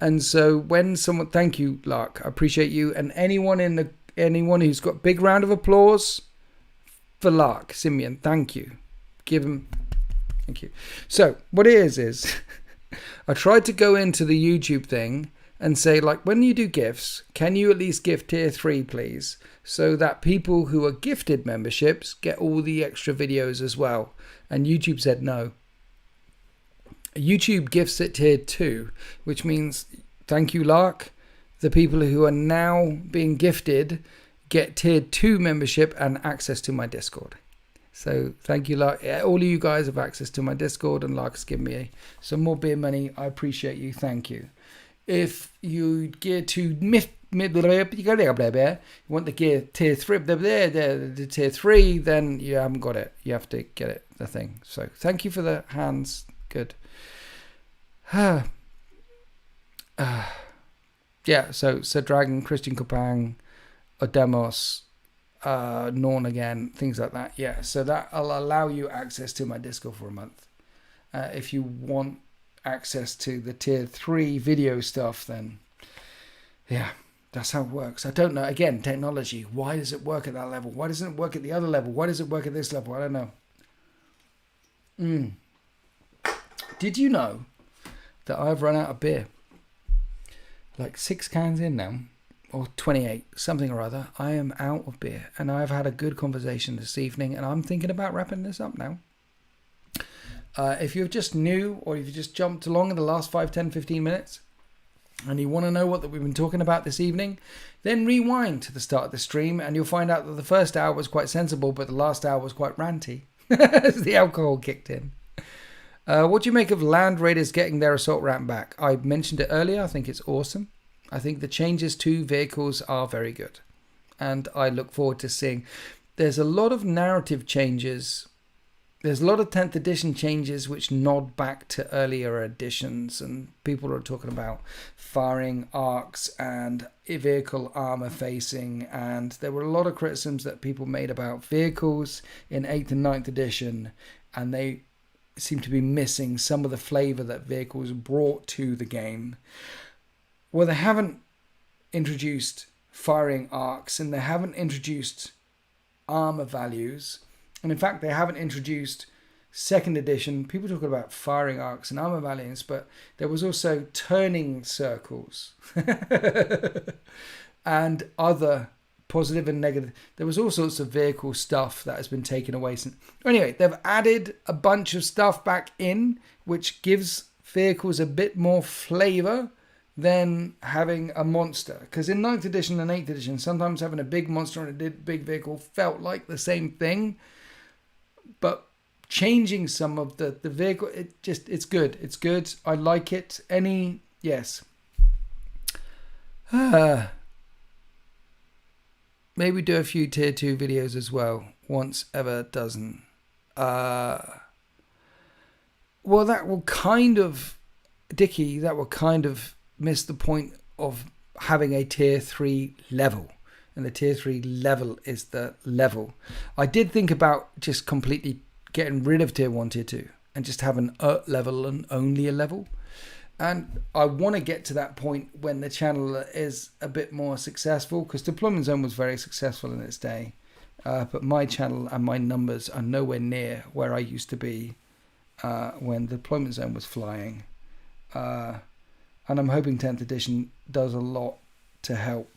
And so when someone, thank you, Lark, I appreciate you. And anyone who's got a big round of applause for Lark, Simeon, thank you. Give him, thank you. So what it is I tried to go into the YouTube thing and say, like, when you do gifts, can you at least gift tier 3, please? So that people who are gifted memberships get all the extra videos as well. And YouTube said no. YouTube gifts it tier 2, which means, thank you, Lark, the people who are now being gifted get tier 2 membership and access to my Discord. So thank you, Lark. All of you guys have access to my Discord, and Lark's given me some more beer money. I appreciate you. Thank you. If you get to you want the gear tier 3, the tier 3, then you haven't got it. You have to get it, the thing. So thank you for the hands. Good. Yeah, so Dragon, Christian Kopang, Odemos, Norn again, things like that. Yeah, so that'll allow you access to my Discord for a month. If you want access to the tier 3 video stuff, then yeah, that's how it works. I don't know. Again, technology. Why does it work at that level? Why doesn't it work at the other level? Why does it work at this level? I don't know. Did you know that I've run out of beer? Like 6 cans in now, or 28, something or other. I am out of beer, and I've had a good conversation this evening, and I'm thinking about wrapping this up now. If you're just new, or if you just jumped along in the last 5, 10, 15 minutes, and you want to know what we've been talking about this evening, then rewind to the start of the stream, and you'll find out that the first hour was quite sensible, but the last hour was quite ranty, as the alcohol kicked in. What do you make of Land Raiders getting their assault ramp back? I mentioned it earlier. I think it's awesome. I think the changes to vehicles are very good. And I look forward to seeing. There's a lot of narrative changes. There's a lot of 10th edition changes which nod back to earlier editions. And people are talking about firing arcs and vehicle armor facing. And there were a lot of criticisms that people made about vehicles in 8th and 9th edition. And they seem to be missing some of the flavor that vehicles brought to the game. Well, they haven't introduced firing arcs, and they haven't introduced armor values, and in fact they haven't introduced 2nd edition. People talk about firing arcs and armor values, but there was also turning circles and other positive and negative. There was all sorts of vehicle stuff that has been taken away since. Anyway, they've added a bunch of stuff back in, which gives vehicles a bit more flavor than having a monster. Because in 9th edition and 8th edition, sometimes having a big monster and a big vehicle felt like the same thing. But changing some of the vehicle, it's good. It's good. I like it. Yes. Maybe do a few tier 2 videos as well. Once ever dozen. Well, that will kind of, Dickie, that will kind of miss the point of having a tier 3 level. And the tier 3 level is the level. I did think about just completely getting rid of tier 1, tier 2 and just having a level and only a level. And I want to get to that point when the channel is a bit more successful, because Deployment Zone was very successful in its day. But my channel and my numbers are nowhere near where I used to be when the Deployment Zone was flying. And I'm hoping 10th edition does a lot to help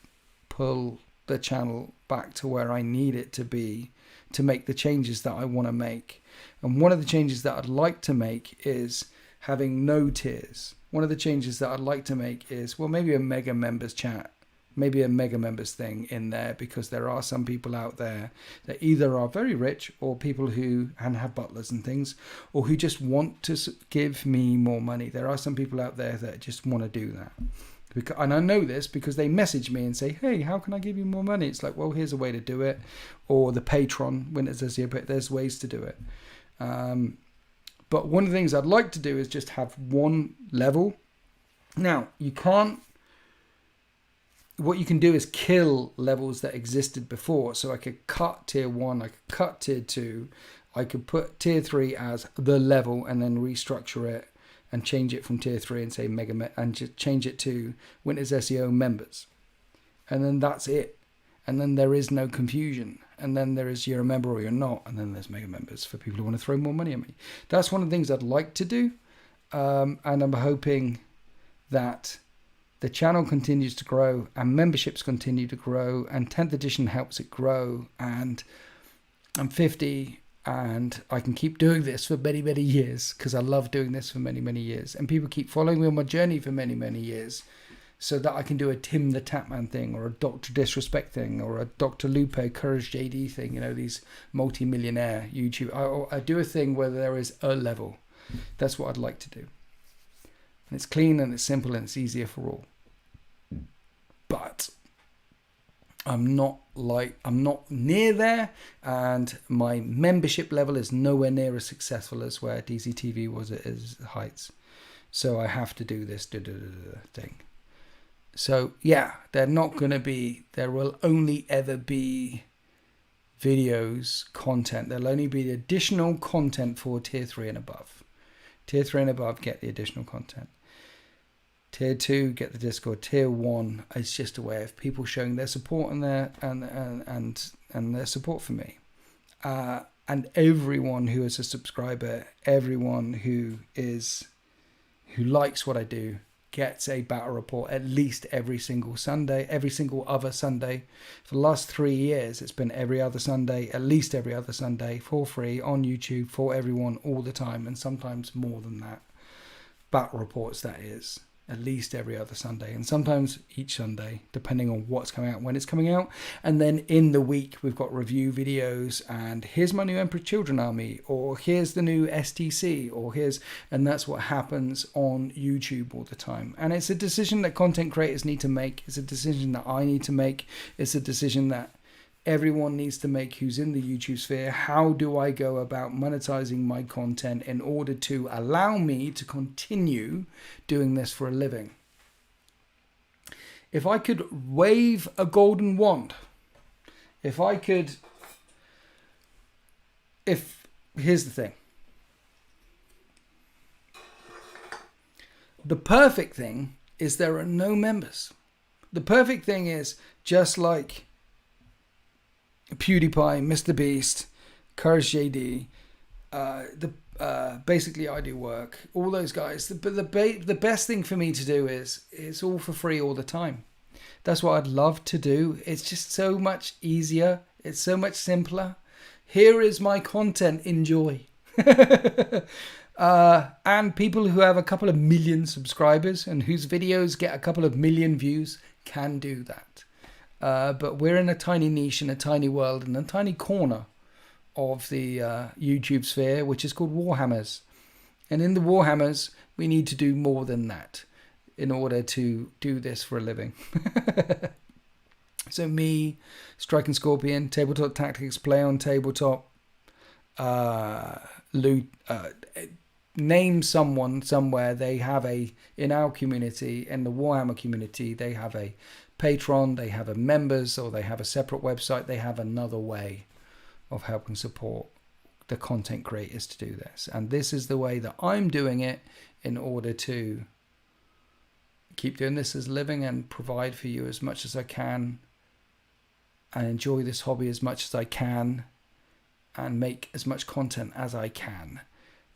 pull the channel back to where I need it to be to make the changes that I want to make. And one of the changes that I'd like to make is having no tiers. One of the changes that I'd like to make is, well, maybe a mega members chat, maybe a mega members thing in there, because there are some people out there that either are very rich, or people who and have butlers and things, or who just want to give me more money. There are some people out there that just want to do that. And I know this because they message me and say, hey, how can I give you more money? It's like, well, here's a way to do it. Or the Patreon, when it says here, but there's ways to do it. But one of the things I'd like to do is just have one level. Now, what you can do is kill levels that existed before. So I could cut tier 1, I could cut tier 2, I could put tier 3 as the level and then restructure it and change it from tier 3 and say and just change it to Winters SEO members. And then that's it. And then there is no confusion. And then there is you're a member or you're not. And then there's mega members for people who want to throw more money at me. That's one of the things I'd like to do. And I'm hoping that the channel continues to grow and memberships continue to grow and 10th edition helps it grow. And I'm 50 and I can keep doing this for many, many years, because I love doing this for many, many years. And people keep following me on my journey for many, many years, so that I can do a Tim the Tapman thing, or a Dr. Disrespect thing, or a Dr. Lupo Courage JD thing, these multi-millionaire YouTube. I do a thing where there is a level. That's what I'd like to do. And it's clean and it's simple and it's easier for all. But I'm not near there, and my membership level is nowhere near as successful as where DZTV was at its heights. So I have to do this thing. So yeah, there will only ever be videos, content. There'll only be additional content for tier 3 and above. Tier 3 and above get the additional content. Tier 2 get the Discord. Tier 1 is just a way of people showing their support and their support for me. And everyone who is a subscriber, everyone who likes what I do, gets a battle report at least every single Sunday, every single other Sunday. For the last 3 years, it's been every other Sunday, at least every other Sunday, for free on YouTube for everyone all the time, and sometimes more than that. Battle reports, that is. At least every other Sunday, and sometimes each Sunday, depending on what's coming out, when it's coming out. And then in the week, we've got review videos, and here's my new Emperor Children army, or here's the new STC, and that's what happens on YouTube all the time. And it's a decision that content creators need to make. It's a decision that I need to make. It's a decision that everyone needs to make who's in the YouTube sphere. How do I go about monetizing my content in order to allow me to continue doing this for a living? If I could wave a golden wand, here's the thing. The perfect thing is there are no members. The perfect thing is just like PewDiePie, Mr. Beast, Courage JD, basically I Do Work, all those guys. But the best thing for me to do is it's all for free all the time. That's what I'd love to do. It's just so much easier. It's so much simpler. Here is my content. Enjoy. And people who have a couple of million subscribers and whose videos get a couple of million views can do that. But we're in a tiny niche, in a tiny world, in a tiny corner of the YouTube sphere, which is called Warhammers. And in the Warhammers, we need to do more than that in order to do this for a living. So me, Strike and Scorpion, Tabletop Tactics, Play on Tabletop, name someone somewhere. They have in our community, in the Warhammer community, they have a Patreon, they have a members, or they have a separate website. They have another way of helping support the content creators to do this. And this is the way that I'm doing it in order to keep doing this as living and provide for you as much as I can and enjoy this hobby as much as I can and make as much content as I can.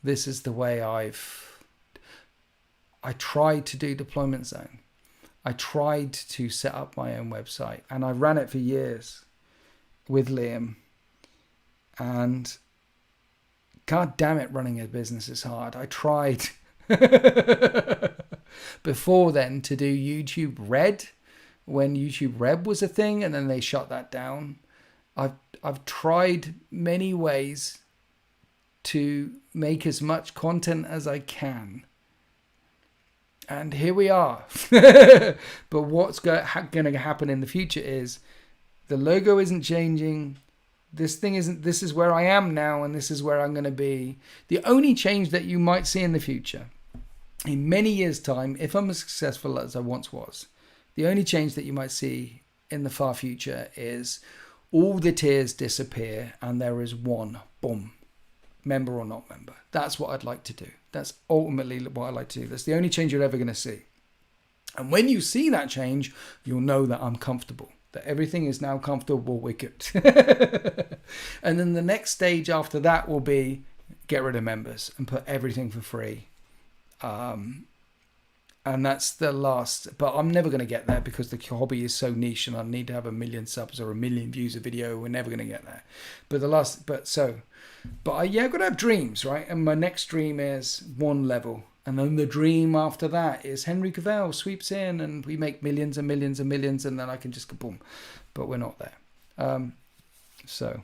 This is the way I tried to do Deployment Zone. I tried to set up my own website, and I ran it for years with Liam. And God damn it, running a business is hard. I tried before then to do YouTube Red, when YouTube Red was a thing, and then they shut that down. I've tried many ways to make as much content as I can. And here we are. But what's going to happen in the future is the logo isn't changing. This thing isn't. This is where I am now, and this is where I'm going to be. The only change that you might see in the future, in many years' time, if I'm as successful as I once was, the only change that you might see in the far future is all the tiers disappear and there is one, boom, member or not member. That's what I'd like to do. That's ultimately what I'd like to do. That's the only change you're ever going to see. And when you see that change, you'll know that I'm comfortable, that everything is now comfortable, we're good. And then the next stage after that will be get rid of members and put everything for free. And that's the last, but I'm never going to get there because the hobby is so niche and I need to have 1 million subs or 1 million views a video. We're never going to get there. But I've got to have dreams, right? And my next dream is 1 level. And then the dream after that is Henry Cavill sweeps in and we make millions and millions and millions, and then I can just go boom. But we're not there. So,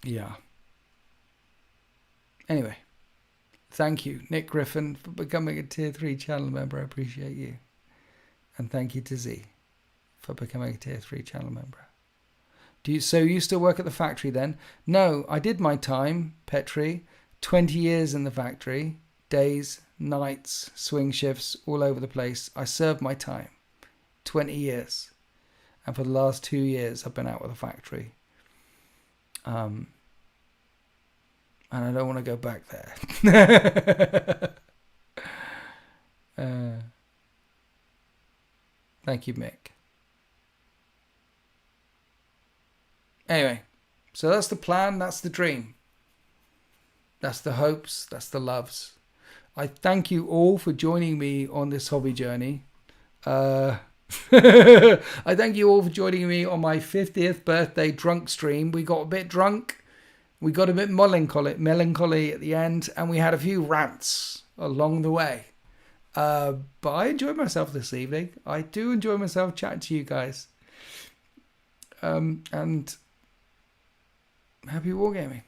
yeah. Anyway. Thank you, Nick Griffin, for becoming a Tier 3 channel member. I appreciate you. And thank you to Z for becoming a Tier 3 channel member. So you still work at the factory then? No, I did my time, Petri. 20 years in the factory. Days, nights, swing shifts, all over the place. I served my time. 20 years. And for the last 2 years, I've been out with the factory. And I don't want to go back there. Thank you, Mick. Anyway, so that's the plan. That's the dream. That's the hopes. That's the loves. I thank you all for joining me on this hobby journey. I thank you all for joining me on my 50th birthday drunk stream. We got a bit drunk. We got a bit melancholy at the end, and we had a few rants along the way. But I enjoyed myself this evening. I do enjoy myself chatting to you guys. And happy wargaming.